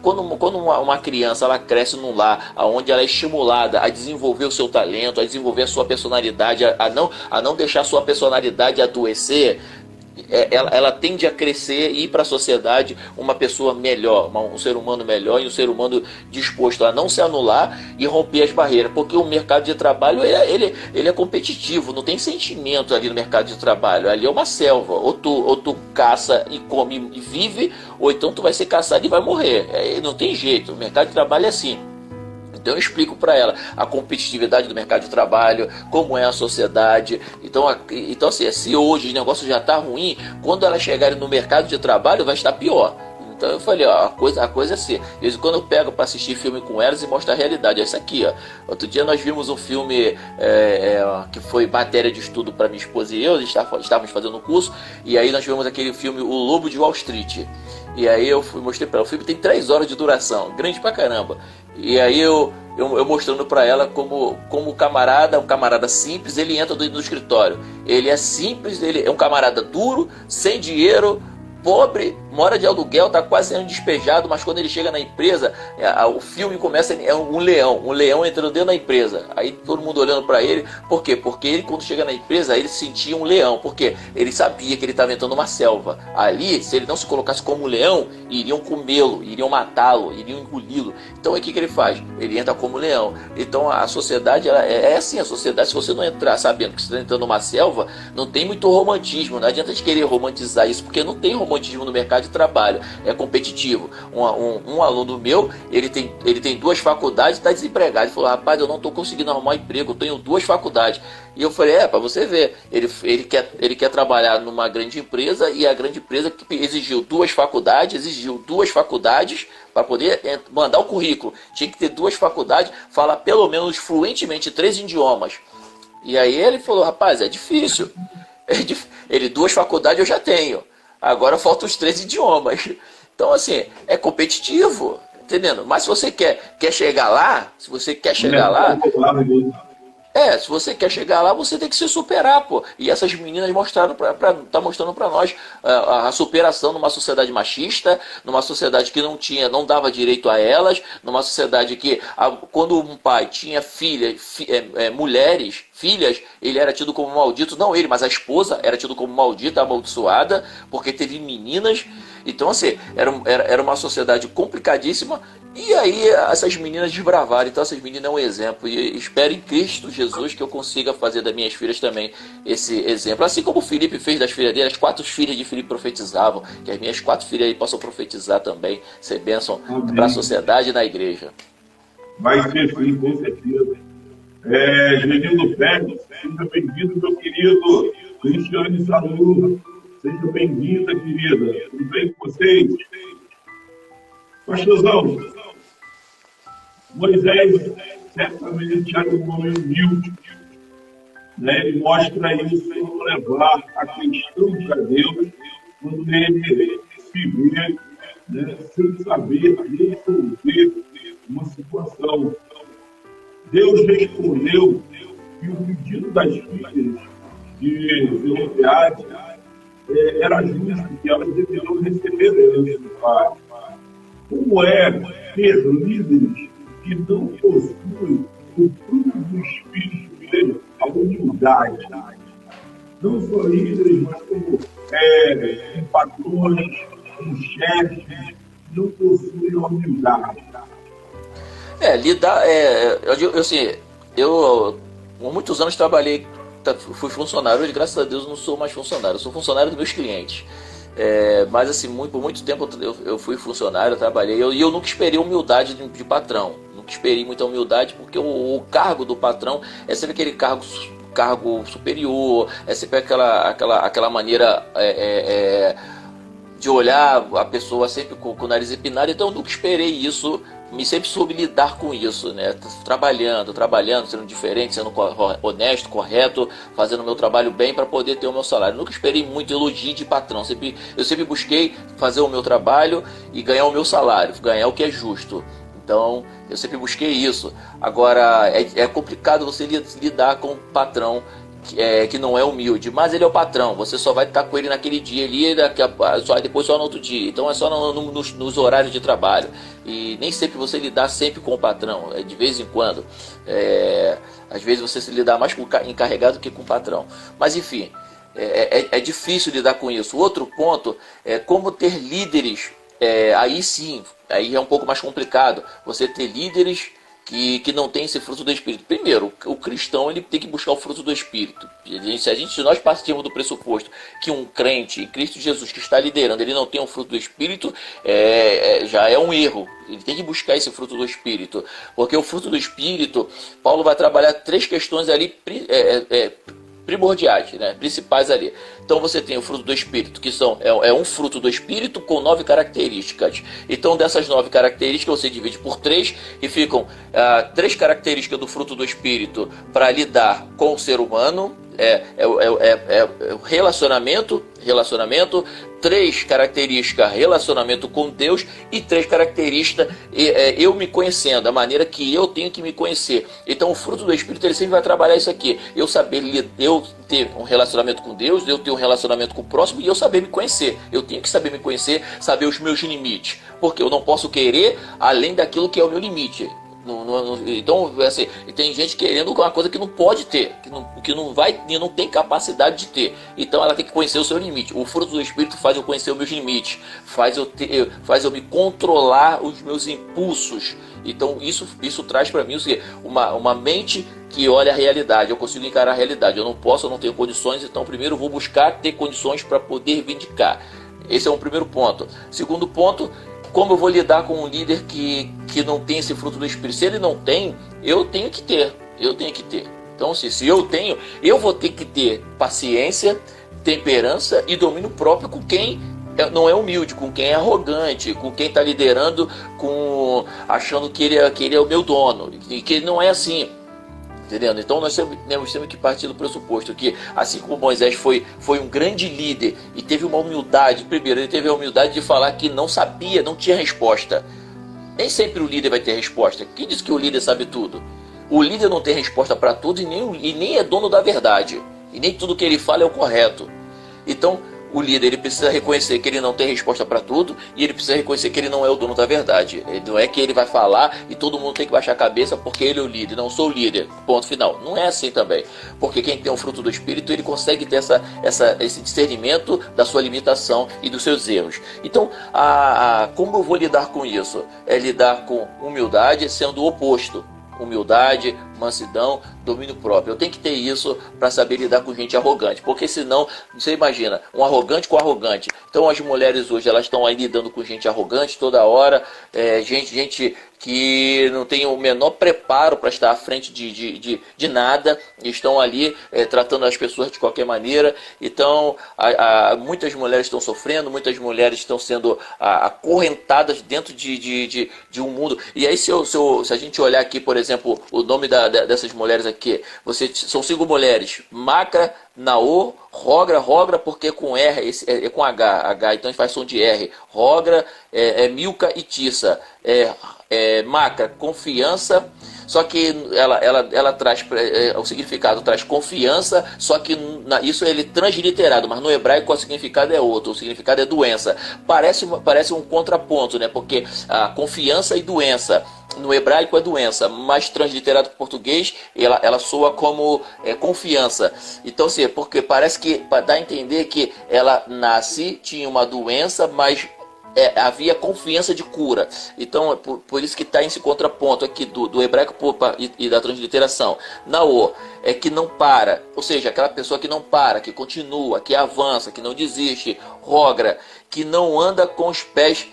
Quando uma criança ela cresce num lar onde ela é estimulada a desenvolver o seu talento, a desenvolver a sua personalidade, a não deixar a sua personalidade adoecer, ela tende a crescer e ir para a sociedade uma pessoa melhor, um ser humano melhor, e um ser humano disposto a não se anular e romper as barreiras, porque o mercado de trabalho ele é competitivo, não tem sentimento ali no mercado de trabalho, ali é uma selva, ou tu caça e come e vive, ou então tu vai ser caçado e vai morrer, não tem jeito, o mercado de trabalho é assim. Então eu explico para ela a competitividade do mercado de trabalho, como é a sociedade. Então assim, se hoje o negócio já está ruim, quando elas chegarem no mercado de trabalho vai estar pior. Então eu falei, ó, a coisa é assim. De vez em quando eu pego para assistir filme com elas e mostro a realidade. É isso aqui, ó. Outro dia nós vimos um filme que foi matéria de estudo para minha esposa e eu, estávamos fazendo um curso, e aí nós vimos aquele filme O Lobo de Wall Street. E aí eu mostrei para ela, o filme tem 3 horas de duração, grande pra caramba. E aí eu mostrando para ela como um camarada simples, ele entra no escritório. Ele é simples, ele é um camarada duro, sem dinheiro, pobre, mora de aluguel, está quase sendo despejado, mas quando ele chega na empresa, o filme começa, é um leão entrando dentro da empresa, aí todo mundo olhando para ele. Por quê? Porque ele, quando chega na empresa, ele se sentia um leão, porque ele sabia que ele estava entrando numa selva. Ali, se ele não se colocasse como um leão, iriam comê-lo, iriam matá-lo, iriam engoli-lo. Então o que ele faz? Ele entra como leão. Então a sociedade, ela é assim, a sociedade, se você não entrar sabendo que você está entrando numa selva, não tem muito romantismo, não adianta de querer romantizar isso, porque não tem romantismo no mercado de trabalho, é competitivo. Um aluno meu, ele tem 2 faculdades, está desempregado. Ele falou, rapaz, eu não estou conseguindo arrumar um emprego, eu tenho 2 faculdades. E eu falei, para você ver, ele quer trabalhar numa grande empresa, e a grande empresa que exigiu 2 faculdades para poder mandar o currículo. Tinha que ter 2 faculdades, falar pelo menos fluentemente 3 idiomas. E aí ele falou, rapaz, é difícil. Ele 2 faculdades eu já tenho. Agora faltam os 3 idiomas. Então, assim, é competitivo, entendendo? Mas se você quer chegar lá, se você quer chegar lá, você tem que se superar, pô. E essas meninas tá mostrando pra nós a superação numa sociedade machista, numa sociedade que não dava direito a elas, numa sociedade que, quando um pai tinha filhas, ele era tido como maldito, não ele, mas a esposa era tido como maldita, amaldiçoada, porque teve meninas. Então, assim, era uma sociedade complicadíssima. E aí essas meninas desbravaram. Então essas meninas é um exemplo. E espero em Cristo Jesus que eu consiga fazer das minhas filhas também esse exemplo. Assim como o Felipe fez das filhas dele, as 4 filhas de Felipe profetizavam. Que as minhas 4 filhas aí possam profetizar também, ser bênção para a sociedade e na igreja. Vai ser sim, com certeza. Genildo Pérez, seja bem-vindo, meu querido Cristiane Salu. Seja bem-vinda, querida. Tudo bem com vocês? Pastorzão, Moisés certamente era um homem humilde, né? Ele mostra isso em levar a questão para Deus quando ele se vê, né, sem saber resolver uma situação. Deus respondeu que o pedido das filhas de Zelofehade era justo, que elas deveriam receber a herança do pai. Como é ter líderes que não possuem o fruto do Espírito dele, a humildade? Não só líderes, mas como patrões, chefes, não possuem a humildade. Eu por muitos anos trabalhei, fui funcionário. Hoje, graças a Deus, não sou mais funcionário, eu sou funcionário dos meus clientes. Mas assim, por muito tempo eu fui funcionário, eu trabalhei, e eu nunca esperei humildade de patrão. Nunca esperei muita humildade, porque o cargo do patrão é sempre aquele cargo superior, é sempre aquela maneira de olhar a pessoa sempre com o nariz empinado. Então eu nunca esperei isso, sempre soube lidar com isso, né? Trabalhando, sendo diferente, sendo honesto, correto, fazendo o meu trabalho bem para poder ter o meu salário. Nunca esperei muito elogio de patrão. Eu sempre busquei fazer o meu trabalho e ganhar o meu salário, ganhar o que é justo. Então, eu sempre busquei isso. Agora, é complicado você lidar com um patrão que não é humilde, mas ele é o patrão. Você só vai estar com ele naquele dia ali, depois só no outro dia. Então é só nos horários de trabalho. E nem sempre você lidar sempre com o patrão, de vez em quando. Às vezes você se lidar mais com o encarregado que com o patrão. Mas enfim, é difícil lidar com isso. Outro ponto é como ter líderes. Aí sim, aí é um pouco mais complicado. Você ter líderes que não tem esse fruto do Espírito. Primeiro, o cristão ele tem que buscar o fruto do Espírito. Se nós partimos do pressuposto que um crente em Cristo Jesus que está liderando, ele não tem o fruto do Espírito, já é um erro. Ele tem que buscar esse fruto do Espírito. Porque o fruto do Espírito, Paulo vai trabalhar 3 questões ali primordiais, né, principais ali. Então você tem o fruto do Espírito, que é um fruto do Espírito com 9 características. Então dessas 9 características você divide por 3 e ficam 3 características do fruto do Espírito para lidar com o ser humano. Relacionamento, 3 características, relacionamento com Deus, e 3 características, eu me conhecendo, a maneira que eu tenho que me conhecer. Então o fruto do Espírito ele sempre vai trabalhar isso aqui, eu ter um relacionamento com Deus, eu ter um relacionamento com o próximo, e eu saber me conhecer. Eu tenho que saber me conhecer, saber os meus limites, porque eu não posso querer além daquilo que é o meu limite. Então, assim, tem gente querendo uma coisa que não pode ter, que não tem capacidade de ter. Então ela tem que conhecer o seu limite. O fruto do Espírito faz eu conhecer os meus limites, faz eu me controlar os meus impulsos. Então isso traz para mim uma mente que olha a realidade. Eu consigo encarar a realidade. Eu não tenho condições, então primeiro eu vou buscar ter condições para poder vindicar. Esse é um primeiro ponto. Segundo ponto, como eu vou lidar com um líder que não tem esse fruto do Espírito? Se ele não tem, eu tenho que ter. Então, se eu tenho, eu vou ter que ter paciência, temperança e domínio próprio com quem não é humilde, com quem é arrogante, com quem está liderando, achando que ele é o meu dono, e que ele não é assim. Entendendo? Então nós temos que partir do pressuposto que, assim como Moisés foi um grande líder e teve uma humildade, primeiro ele teve a humildade de falar que não sabia, não tinha resposta. Nem sempre o líder vai ter resposta. Quem disse que o líder sabe tudo? O líder não tem resposta para tudo e nem é dono da verdade. E nem tudo que ele fala é o correto. Então o líder ele precisa reconhecer que ele não tem resposta para tudo e ele precisa reconhecer que ele não é o dono da verdade. Não é que ele vai falar e todo mundo tem que baixar a cabeça porque ele é o líder. Não sou o líder, ponto final. Não é assim também. Porque quem tem o fruto do Espírito, ele consegue ter esse discernimento da sua limitação e dos seus erros. Então, como eu vou lidar com isso? É lidar com humildade sendo o oposto. Humildade, mansidão, domínio próprio. Eu tenho que ter isso para saber lidar com gente arrogante, porque senão, você imagina, um arrogante com arrogante. Então as mulheres hoje, elas estão aí lidando com gente arrogante toda hora, gente que não tem o menor preparo para estar à frente de nada, estão ali tratando as pessoas de qualquer maneira. Então muitas mulheres estão sofrendo, muitas mulheres estão sendo acorrentadas dentro de um mundo. E aí se a gente olhar aqui, por exemplo, o nome dessas mulheres aqui, são 5 mulheres: Macra, Naor, Rogra, porque com R, é com H, então faz som de R. Rogra, Milca e Tissa. Macra, confiança, só que ela traz, o significado traz confiança, só que isso ele transliterado, mas no hebraico o significado é outro, o significado é doença. Parece um contraponto, né? Porque a confiança e doença, no hebraico é doença, mas transliterado para o português ela soa como confiança. Então, assim, porque parece que dá a entender que ela tinha uma doença, mas havia confiança de cura. Então, por isso que está esse contraponto aqui do hebraico e da transliteração. Naor é que não para, ou seja, aquela pessoa que não para, que continua, que avança, que não desiste. Rogra, que não anda com os pés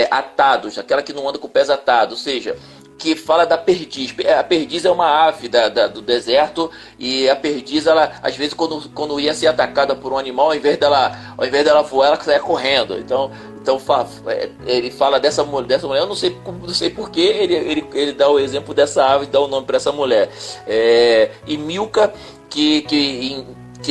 atados, aquela que não anda com os pés atados, ou seja, que fala da perdiz. A perdiz é uma ave do deserto, e a perdiz, ela, às vezes, quando ia ser atacada por um animal, ao invés dela voar, ela saia correndo. Então ele fala dessa mulher. Eu não sei porque ele dá o exemplo dessa ave, dá o nome para essa mulher. E Milca, que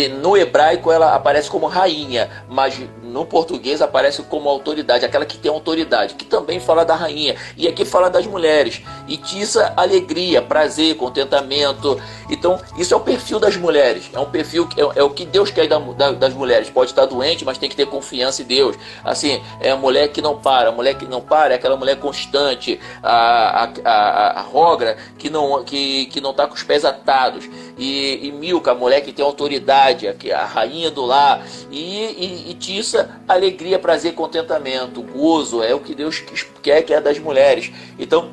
no hebraico ela aparece como rainha, mas no português aparece como autoridade, aquela que tem autoridade, que também fala da rainha. E aqui fala das mulheres. E Tissa, alegria, prazer, contentamento. Então isso é o perfil das mulheres, é um perfil, é o que Deus quer das mulheres. Pode estar doente, mas tem que ter confiança em Deus. Assim, é a mulher que não para. A mulher que não para é aquela mulher constante. A rogra que não está com os pés atados. E Milca, a mulher que tem autoridade, a rainha do lar. E Tissa, alegria, prazer, contentamento, gozo, é o que Deus quer que é das mulheres. Então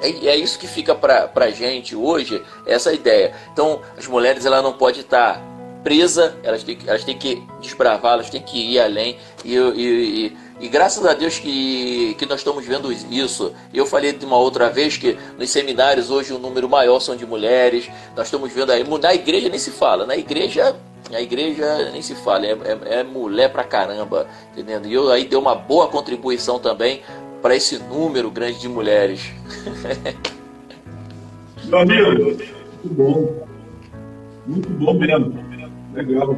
é isso que fica pra gente hoje, essa ideia. Então as mulheres, ela não pode estar presa, elas têm que desbravar, elas têm que ir além. E graças a Deus que nós estamos vendo isso. Eu falei de uma outra vez que nos seminários hoje o número maior são de mulheres. Nós estamos vendo aí, na igreja nem se fala, na igreja nem se fala, é mulher pra caramba, entendendo? E eu aí dei uma boa contribuição também para esse número grande de mulheres. Meu amigo, muito bom mesmo, legal.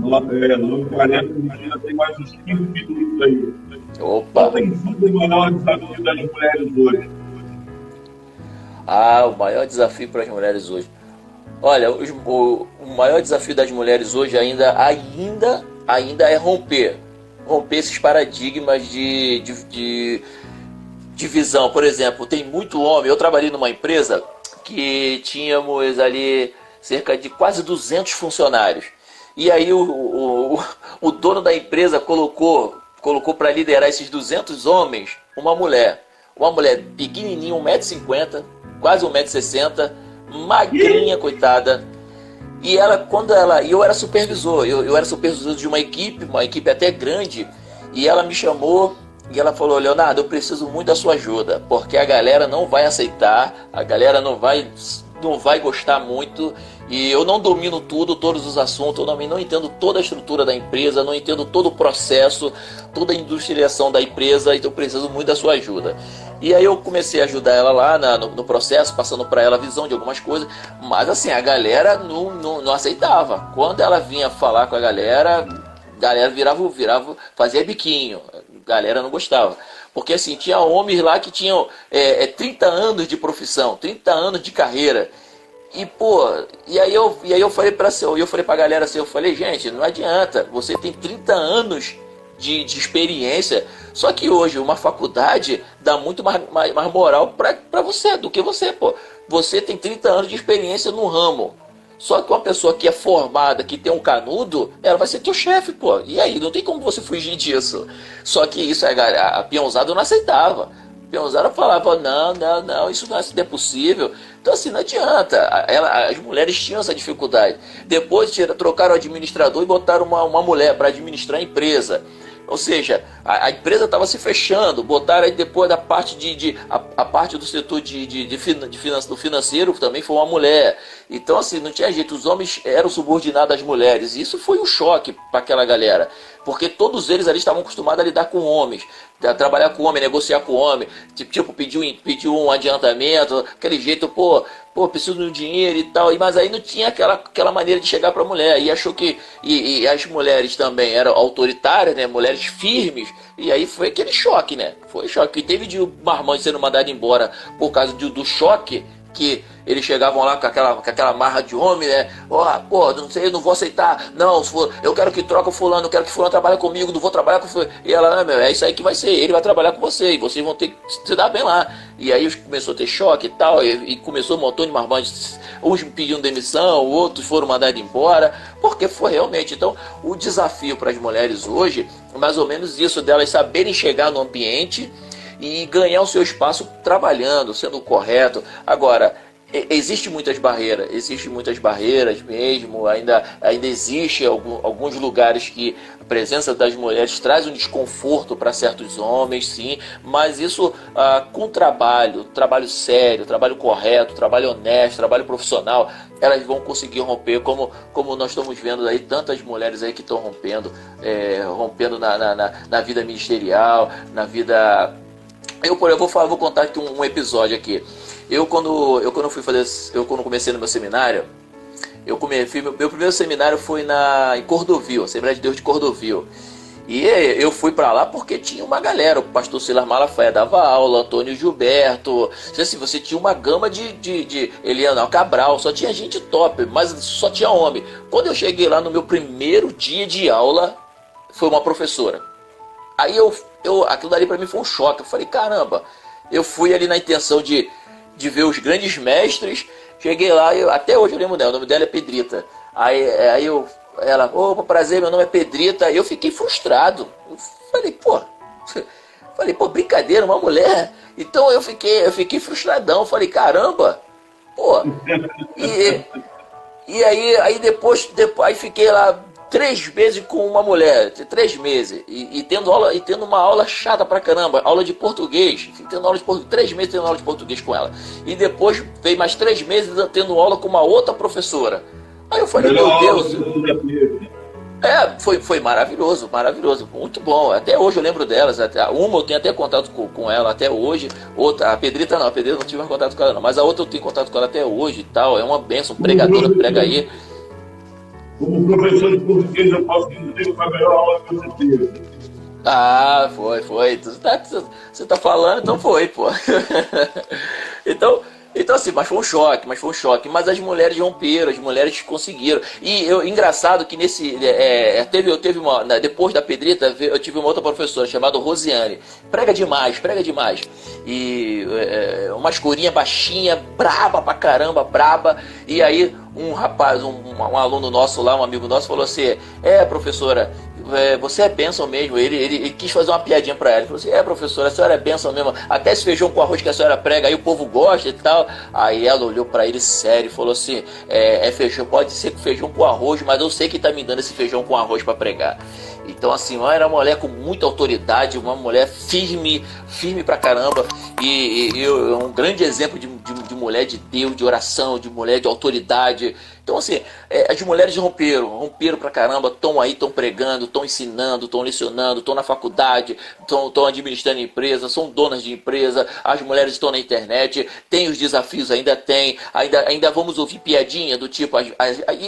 9h40, ainda tem mais uns 15 minutos aí. Opa! Qual tem sido o maior desafio das mulheres hoje? O maior desafio para as mulheres hoje. Olha, o maior desafio das mulheres hoje ainda é romper esses paradigmas de visão. Por exemplo, tem muito homem. Eu trabalhei numa empresa que tínhamos ali cerca de quase 200 funcionários. E aí o dono da empresa colocou para liderar esses 200 homens uma mulher pequenininha, 1,50 m, quase 1,60 m, magrinha, coitada. E ela, quando ela, e eu era supervisor, eu era supervisor de uma equipe até grande, e ela me chamou e ela falou: Leonardo, eu preciso muito da sua ajuda, porque a galera não vai aceitar, a galera não vai gostar muito, e eu não domino todos os assuntos, eu não entendo toda a estrutura da empresa, não entendo todo o processo, toda a industrialização da empresa, então eu preciso muito da sua ajuda. E aí eu comecei a ajudar ela lá no processo, passando para ela a visão de algumas coisas, mas assim, a galera não aceitava. Quando ela vinha falar com a galera virava, fazia biquinho, a galera não gostava. Porque assim, tinha homens lá que tinham 30 anos de profissão, 30 anos de carreira. E pô, e aí eu falei pra galera assim, eu falei, gente, não adianta, você tem 30 anos de experiência, só que hoje uma faculdade dá muito mais moral pra você do que você, pô. Você tem 30 anos de experiência no ramo. Só que uma pessoa que é formada, que tem um canudo, ela vai ser teu chefe, pô. E aí, não tem como você fugir disso. Só que isso a peãozada não aceitava. A peãozada falava, não, isso não é possível. Então assim, não adianta. As mulheres tinham essa dificuldade. Depois trocaram o administrador e botaram uma mulher para administrar a empresa. Ou seja, a empresa estava se fechando, botaram aí depois da parte a parte do setor do financeiro também foi uma mulher. Então assim, não tinha jeito, os homens eram subordinados às mulheres. E isso foi um choque para aquela galera, porque todos eles ali estavam acostumados a lidar com homens, a trabalhar com homem, negociar com homem, tipo pedir um adiantamento, aquele jeito, pô, preciso de um dinheiro e tal, mas aí não tinha aquela maneira de chegar para a mulher, e achou que e as mulheres também eram autoritárias, né, mulheres firmes, e aí foi aquele choque, né, foi choque, e teve de marmanjo sendo mandado embora por causa do choque, que eles chegavam lá com aquela marra de homem, né? Não sei, eu não vou aceitar. Não, eu quero que troque o fulano, eu quero que fulano trabalhe comigo, não vou trabalhar com fulano. E ela, é isso aí que vai ser, ele vai trabalhar com você, e vocês vão ter que se dar bem lá. E aí começou a ter choque e tal, e começou um montão de marmanjos, uns pedindo demissão, outros foram mandados embora, porque foi realmente. Então, o desafio para as mulheres hoje, mais ou menos isso, delas saberem chegar no ambiente e ganhar o seu espaço trabalhando, sendo correto. Agora, existem muitas barreiras mesmo, ainda existe alguns lugares que a presença das mulheres traz um desconforto para certos homens, sim, mas isso com trabalho sério, trabalho correto, trabalho honesto, trabalho profissional, elas vão conseguir romper, como nós estamos vendo aí, tantas mulheres aí que estão rompendo na vida ministerial, na vida... Eu vou contar aqui um episódio aqui. Quando comecei no meu seminário, meu primeiro seminário foi em Cordovil, Assembleia de Deus de Cordovil. E eu fui para lá porque tinha uma galera, o pastor Silas Malafaia dava aula, Antônio Gilberto, assim, você tinha uma gama de Eliana Cabral, só tinha gente top, mas só tinha homem. Quando eu cheguei lá no meu primeiro dia de aula, foi uma professora. Aí aquilo dali para mim foi um choque. Eu falei, caramba, eu fui ali na intenção de ver os grandes mestres. Cheguei lá, até hoje eu lembro dela, o nome dela é Pedrita. Ela, opa, prazer, meu nome é Pedrita. Eu fiquei frustrado. Eu falei, pô, brincadeira, uma mulher. Então eu fiquei frustradão. Falei, caramba, pô. E aí depois fiquei lá 3 meses com uma mulher, 3 meses, e tendo uma aula chata pra caramba, aula de português, 3 meses tendo aula de português com ela. E depois veio mais 3 meses tendo aula com uma outra professora. Aí eu falei, meu Deus. Foi maravilhoso, muito bom. Até hoje eu lembro delas. Uma eu tenho até contato com ela até hoje. Outra, a Pedrita não tive mais contato com ela não. Mas a outra eu tenho contato com ela até hoje e tal. É uma bênção, pregadora, prega aí. Como professor de português, eu posso dizer que foi a melhor aula que você teve. Foi. Você tá falando, então foi, pô. Então assim, mas foi um choque. Mas as mulheres romperam, as mulheres conseguiram. E engraçado que teve depois da Pedrita, eu tive uma outra professora chamada Rosiane. Prega demais. E uma escurinha baixinha, braba pra caramba, braba. E aí um rapaz, um aluno nosso lá, um amigo nosso, falou assim, professora, você é bênção mesmo. Ele quis fazer uma piadinha pra ela. Ele falou assim, professora, a senhora é bênção mesmo. Até esse feijão com arroz que a senhora prega aí o povo gosta e tal. Aí ela olhou pra ele sério e falou assim, feijão, pode ser feijão com arroz, mas eu sei que tá me dando esse feijão com arroz pra pregar. Então assim, era uma mulher com muita autoridade, uma mulher firme pra caramba, e um grande exemplo de mulher de Deus, de oração, de mulher de autoridade. Então assim, as mulheres romperam pra caramba, estão aí, estão pregando, estão ensinando, estão lecionando, estão na faculdade, estão administrando empresa, são donas de empresa, as mulheres estão na internet, tem os desafios, ainda vamos ouvir piadinha do tipo,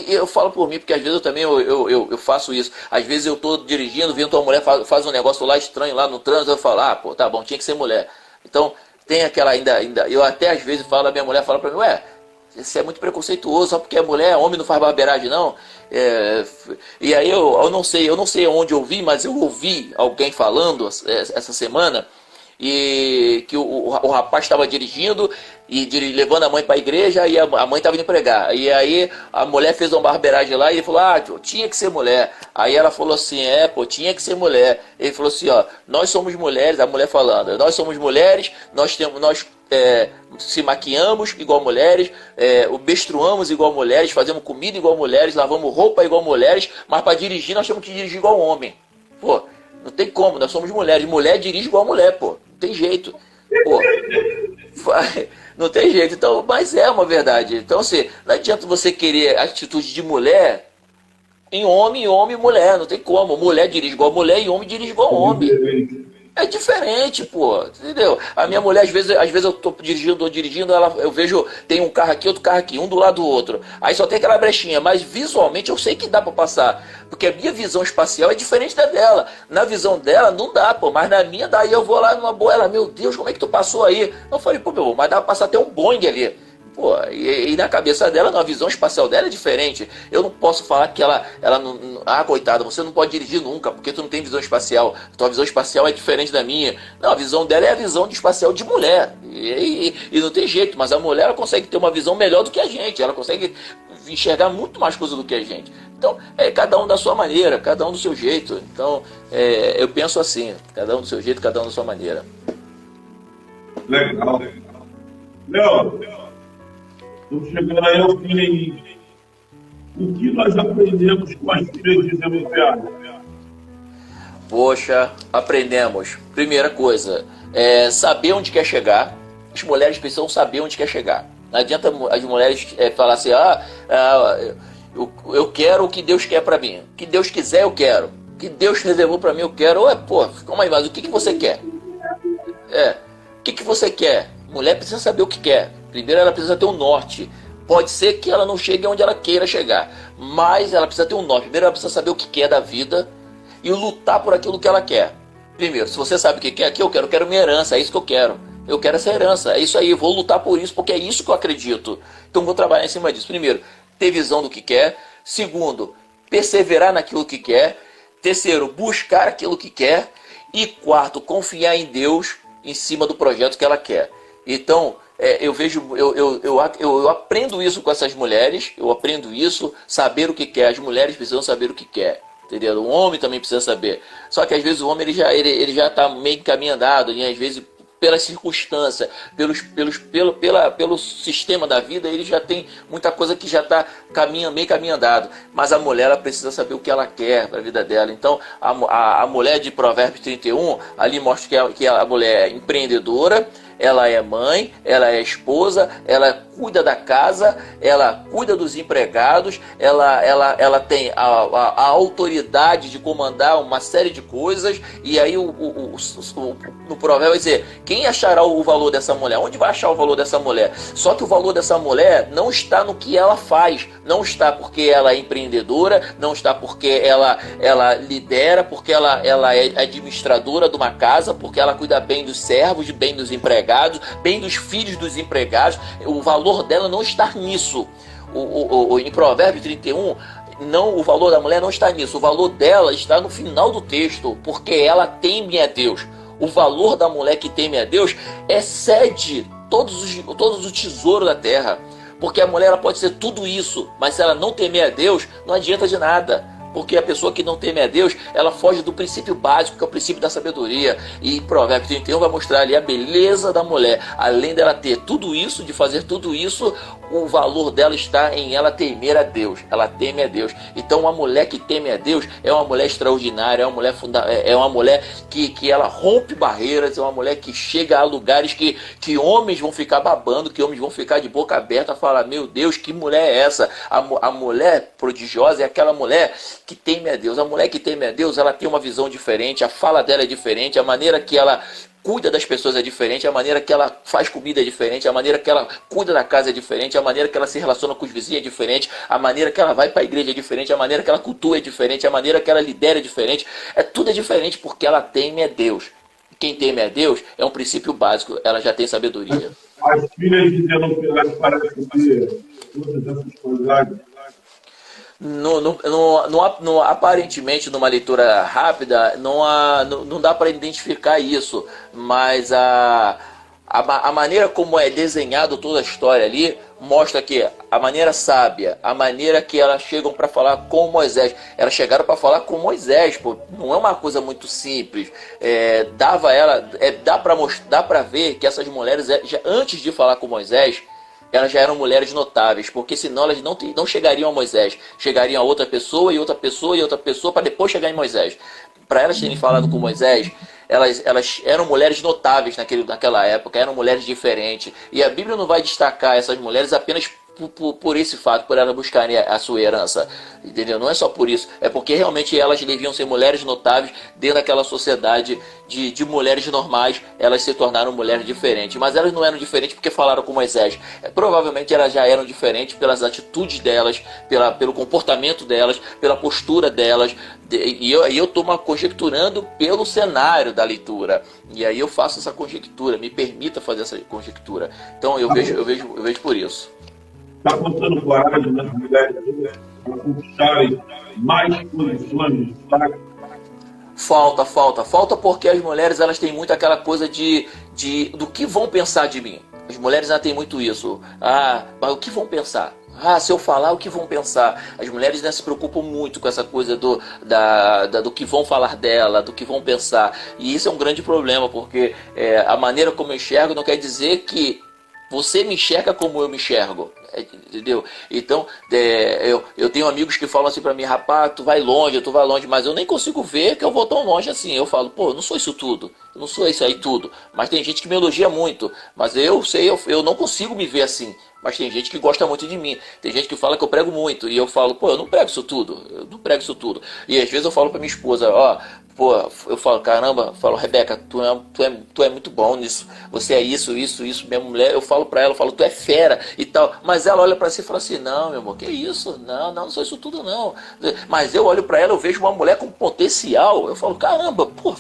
eu falo por mim, porque às vezes eu também eu faço isso, às vezes eu tô dirigindo, vendo uma mulher faz um negócio lá estranho lá no trânsito, eu falo, pô, tá bom, tinha que ser mulher. Então tem aquela ainda, eu até às vezes falo, a minha mulher fala pra mim, você é muito preconceituoso, só porque é mulher, homem não faz barbeiragem não. E aí eu não sei onde eu vi, mas eu ouvi alguém falando essa semana, e que o rapaz estava dirigindo e levando a mãe para a igreja, e a mãe estava indo pregar. E aí a mulher fez uma barbeiragem lá e ele falou, tinha que ser mulher. Aí ela falou assim, tinha que ser mulher. Ele falou assim, nós somos mulheres, a mulher falando, nós somos mulheres, nós se maquiamos igual mulheres, menstruamos igual mulheres, fazemos comida igual mulheres, lavamos roupa igual mulheres, mas para dirigir nós temos que dirigir igual homem. Pô, não tem como, nós somos mulheres, mulher dirige igual mulher, pô, não tem jeito. Pô, não tem jeito, então, mas é uma verdade. Então assim, não adianta você querer atitude de mulher em homem e mulher, não tem como. Mulher dirige igual mulher e homem dirige igual homem. É diferente, pô, entendeu? A minha mulher, às vezes eu tô dirigindo, eu vejo, tem um carro aqui, outro carro aqui, um do lado do outro. Aí só tem aquela brechinha, mas visualmente eu sei que dá pra passar. Porque a minha visão espacial é diferente da dela. Na visão dela não dá, pô, mas na minha daí eu vou lá numa boa, ela, meu Deus, como é que tu passou aí? Eu falei, pô, meu irmão, mas dá pra passar até um Boeing ali. Pô, e na cabeça dela, na visão espacial dela é diferente. Eu não posso falar que ela não... coitada, você não pode dirigir nunca, porque tu não tem visão espacial. Tua visão espacial é diferente da minha. Não, a visão dela é a visão espacial de mulher. E não tem jeito, mas a mulher ela consegue ter uma visão melhor do que a gente. Ela consegue enxergar muito mais coisa do que a gente. Então, cada um da sua maneira, cada um do seu jeito. Então, eu penso assim, cada um do seu jeito, cada um da sua maneira. Legal. Léo, estou chegando aí ao fim aí. O que nós aprendemos com as filhas de Zelofiado? Poxa, aprendemos. Primeira coisa, saber onde quer chegar. As mulheres precisam saber onde quer chegar. Não adianta as mulheres falar assim, eu quero o que Deus quer para mim. O que Deus quiser, eu quero. O que Deus reservou para mim, eu quero. Calma aí, mas o que você quer? O que você quer? Mulher precisa saber o que quer. Primeiro ela precisa ter um norte. Pode ser que ela não chegue onde ela queira chegar, mas ela precisa ter um norte. Primeiro ela precisa saber o que quer da vida e lutar por aquilo que ela quer. Primeiro, se você sabe o que quer, eu quero minha herança, é isso que eu quero. Eu quero essa herança, é isso aí, eu vou lutar por isso, porque é isso que eu acredito. Então vou trabalhar em cima disso. Primeiro, ter visão do que quer. Segundo, perseverar naquilo que quer. Terceiro, buscar aquilo que quer. E quarto, confiar em Deus em cima do projeto que ela quer. Então, eu aprendo isso com essas mulheres, eu aprendo isso, saber o que quer. As mulheres precisam saber o que quer, entendeu? O homem também precisa saber. Só que às vezes o homem ele já está meio caminho andado, e às vezes pela circunstância, pelo sistema da vida, ele já tem muita coisa que já está meio caminho andado. Mas a mulher ela precisa saber o que ela quer para a vida dela. Então a mulher de Provérbios 31 ali mostra que a mulher é empreendedora, ela é mãe, ela é esposa, ela cuida da casa, ela cuida dos empregados, ela tem a autoridade de comandar uma série de coisas. E aí no provérbio vai dizer, quem achará o valor dessa mulher? Onde vai achar o valor dessa mulher? Só que o valor dessa mulher não está no que ela faz, não está porque ela é empreendedora, não está porque ela lidera, porque ela é administradora de uma casa, porque ela cuida bem dos servos, bem dos empregados, bem dos filhos dos empregados. O valor dela não está nisso. Em Provérbios 31, o valor da mulher não está nisso. O valor dela está no final do texto, porque ela teme a Deus. O valor da mulher que teme a Deus excede todos os tesouros da terra. Porque a mulher ela pode ser tudo isso, mas se ela não temer a Deus, não adianta de nada. Porque a pessoa que não teme a Deus, ela foge do princípio básico, que é o princípio da sabedoria. E Provérbios 31 vai mostrar ali a beleza da mulher. Além dela ter tudo isso, de fazer tudo isso, o valor dela está em ela temer a Deus. Ela teme a Deus. Então uma mulher que teme a Deus é uma mulher extraordinária, é uma mulher que ela rompe barreiras, é uma mulher que chega a lugares que homens vão ficar babando, que homens vão ficar de boca aberta a falar, meu Deus, que mulher é essa? A mulher prodigiosa é aquela mulher que teme a Deus. A mulher que teme a Deus, ela tem uma visão diferente, a fala dela é diferente, a maneira que ela cuida das pessoas é diferente, a maneira que ela faz comida é diferente, a maneira que ela cuida da casa é diferente, a maneira que ela se relaciona com os vizinhos é diferente, a maneira que ela vai para a igreja é diferente, a maneira que ela cultua é diferente, a maneira que ela lidera é diferente. Tudo é diferente porque ela teme a Deus. Quem teme a Deus é um princípio básico, ela já tem sabedoria. As filhas de Zelofehad parecem ter todas essas qualidades. Aparentemente, numa leitura rápida, não dá para identificar isso, mas a maneira como é desenhado toda a história ali mostra que a maneira sábia, a maneira que elas chegam para falar com Moisés, elas chegaram para falar com Moisés, pô, não é uma coisa muito simples. Dá para ver que essas mulheres, antes de falar com Moisés, elas já eram mulheres notáveis, porque senão elas não chegariam a Moisés, chegariam a outra pessoa e outra pessoa e outra pessoa para depois chegar em Moisés. Para elas terem falado com Moisés, elas eram mulheres notáveis naquela época, eram mulheres diferentes. E a Bíblia não vai destacar essas mulheres apenas por esse fato, por elas buscarem a sua herança, entendeu? Não é só por isso, é porque realmente elas deviam ser mulheres notáveis dentro daquela sociedade de mulheres normais. Elas se tornaram mulheres diferentes, mas elas não eram diferentes porque falaram com Moisés. Provavelmente elas já eram diferentes pelas atitudes delas, pelo comportamento delas, pela postura delas, e eu estou conjecturando pelo cenário da leitura, e aí eu faço essa conjectura, me permita fazer essa conjectura. Então eu vejo por isso. Está faltando coragem nas mulheres para conquistarem mais posições de destaque? Falta porque as mulheres, elas têm muito aquela coisa do que vão pensar de mim. As mulheres já têm muito isso. Mas o que vão pensar? Se eu falar, o que vão pensar? As mulheres se preocupam muito com essa coisa do que vão falar dela, do que vão pensar. E isso é um grande problema, porque a maneira como eu enxergo não quer dizer que você me enxerga como eu me enxergo, entendeu? Então, eu tenho amigos que falam assim pra mim, rapaz, tu vai longe, mas eu nem consigo ver que eu vou tão longe assim. Eu falo, pô, eu não sou isso tudo, eu não sou isso aí tudo. Mas tem gente que me elogia muito, mas eu não consigo me ver assim. Mas tem gente que gosta muito de mim, tem gente que fala que eu prego muito, e eu falo, pô, eu não prego isso tudo. E às vezes eu falo pra minha esposa, eu falo, caramba, Rebeca, tu é muito bom nisso, você é isso, minha mulher, eu falo pra ela, tu é fera e tal, mas ela olha pra si e fala assim, não, meu amor, que isso, não sou isso tudo não. Mas eu olho pra ela, eu vejo uma mulher com potencial, eu falo, caramba, pô,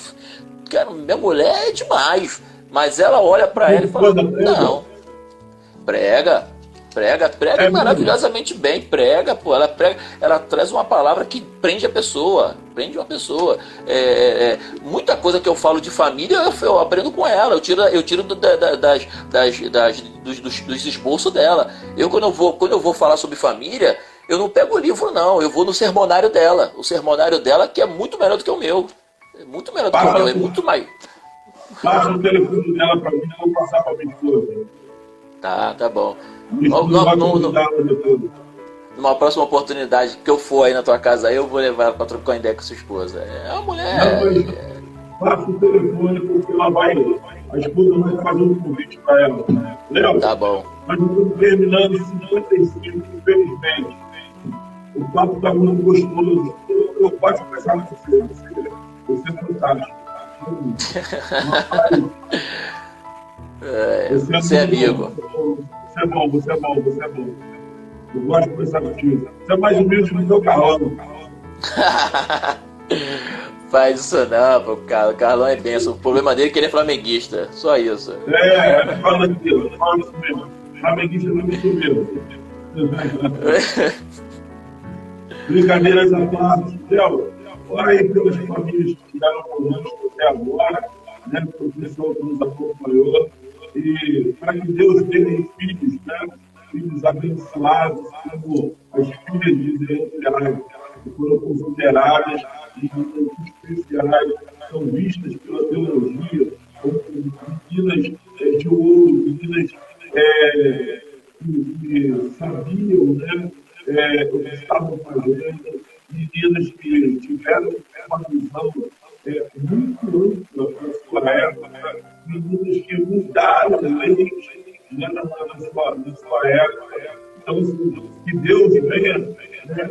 minha mulher é demais, mas ela olha pra ela e fala, não, prega maravilhosamente bem, pô, ela traz uma palavra que prende uma pessoa. Muita coisa que eu falo de família, eu aprendo com ela, eu tiro dos esboços dela. Quando eu vou falar sobre família, eu não pego o livro não, eu vou no sermonário dela, que é muito melhor do que o meu, é muito mais. Passa o telefone dela para mim, eu vou passar para minha esposa. Tá bom. Numa próxima oportunidade que eu for aí na tua casa, eu vou levar ela para trocar uma ideia com sua esposa. É uma mulher. Passa o telefone porque a esposa vai fazer um convite para ela. Léo? Tá bom. Mas eu estou terminando 55, infelizmente. O papo está muito gostoso. Eu posso conversar com você. Você é fantástico. Você é amigo. Você é bom. Eu gosto de conversar contigo. Você é mais humilde do que o Carlão. Faz isso não, pô. O Carlão é benção. O problema dele é que ele é flamenguista. Só isso. Fala aquilo. Fala isso mesmo. Flamenguista não me sumiu. Brincadeiras à parte. Léo, ora aí pelas famílias que ficaram conosco até agora, né? O pessoal que nos acompanhou. E para que Deus dê filhos, né? Filhos abençoados, como as filhas de Zelofehad. que foram consideradas e especiais, são vistas pela teologia como meninas de ouro, meninas que sabiam, né, o que estavam fazendo, meninas que tiveram uma visão muito ampla na sua época, meninas que mudaram leis, né, na sua época. Então, que Deus venha, né,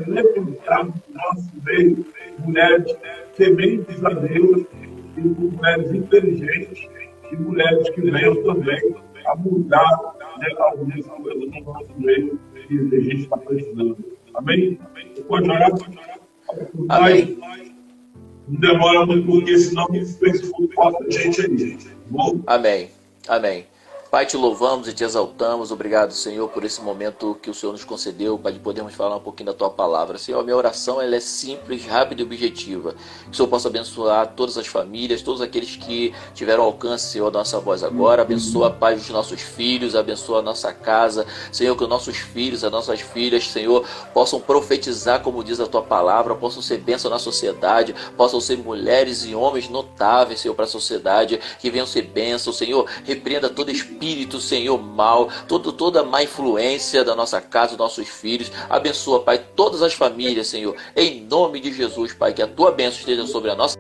levantar no nosso meio mulheres tementes a Deus, e mulheres inteligentes, e mulheres que venham também a mudar, né, algumas coisas no nosso meio que a gente está precisando. Amém? Você pode orar? Amém. Não demora muito, porque senão o Facebook corta a gente aí. Bom? Amém. Amém. Pai, te louvamos e te exaltamos. Obrigado, Senhor, por esse momento que o Senhor nos concedeu, para podermos falar um pouquinho da Tua Palavra. Senhor, a minha oração ela é simples, rápida e objetiva. Que o Senhor possa abençoar todas as famílias, todos aqueles que tiveram alcance, Senhor, da nossa voz agora. Abençoa, Pai, os nossos filhos, abençoa a nossa casa. Senhor, que os nossos filhos, as nossas filhas, Senhor, possam profetizar, como diz a Tua Palavra, possam ser bênção na sociedade, possam ser mulheres e homens notáveis, Senhor, para a sociedade, que venham ser bênção. Senhor, repreenda todo espírito, Senhor, mal, toda má influência da nossa casa, dos nossos filhos. Abençoa, Pai, todas as famílias, Senhor, em nome de Jesus, Pai, que a Tua bênção esteja sobre a nossa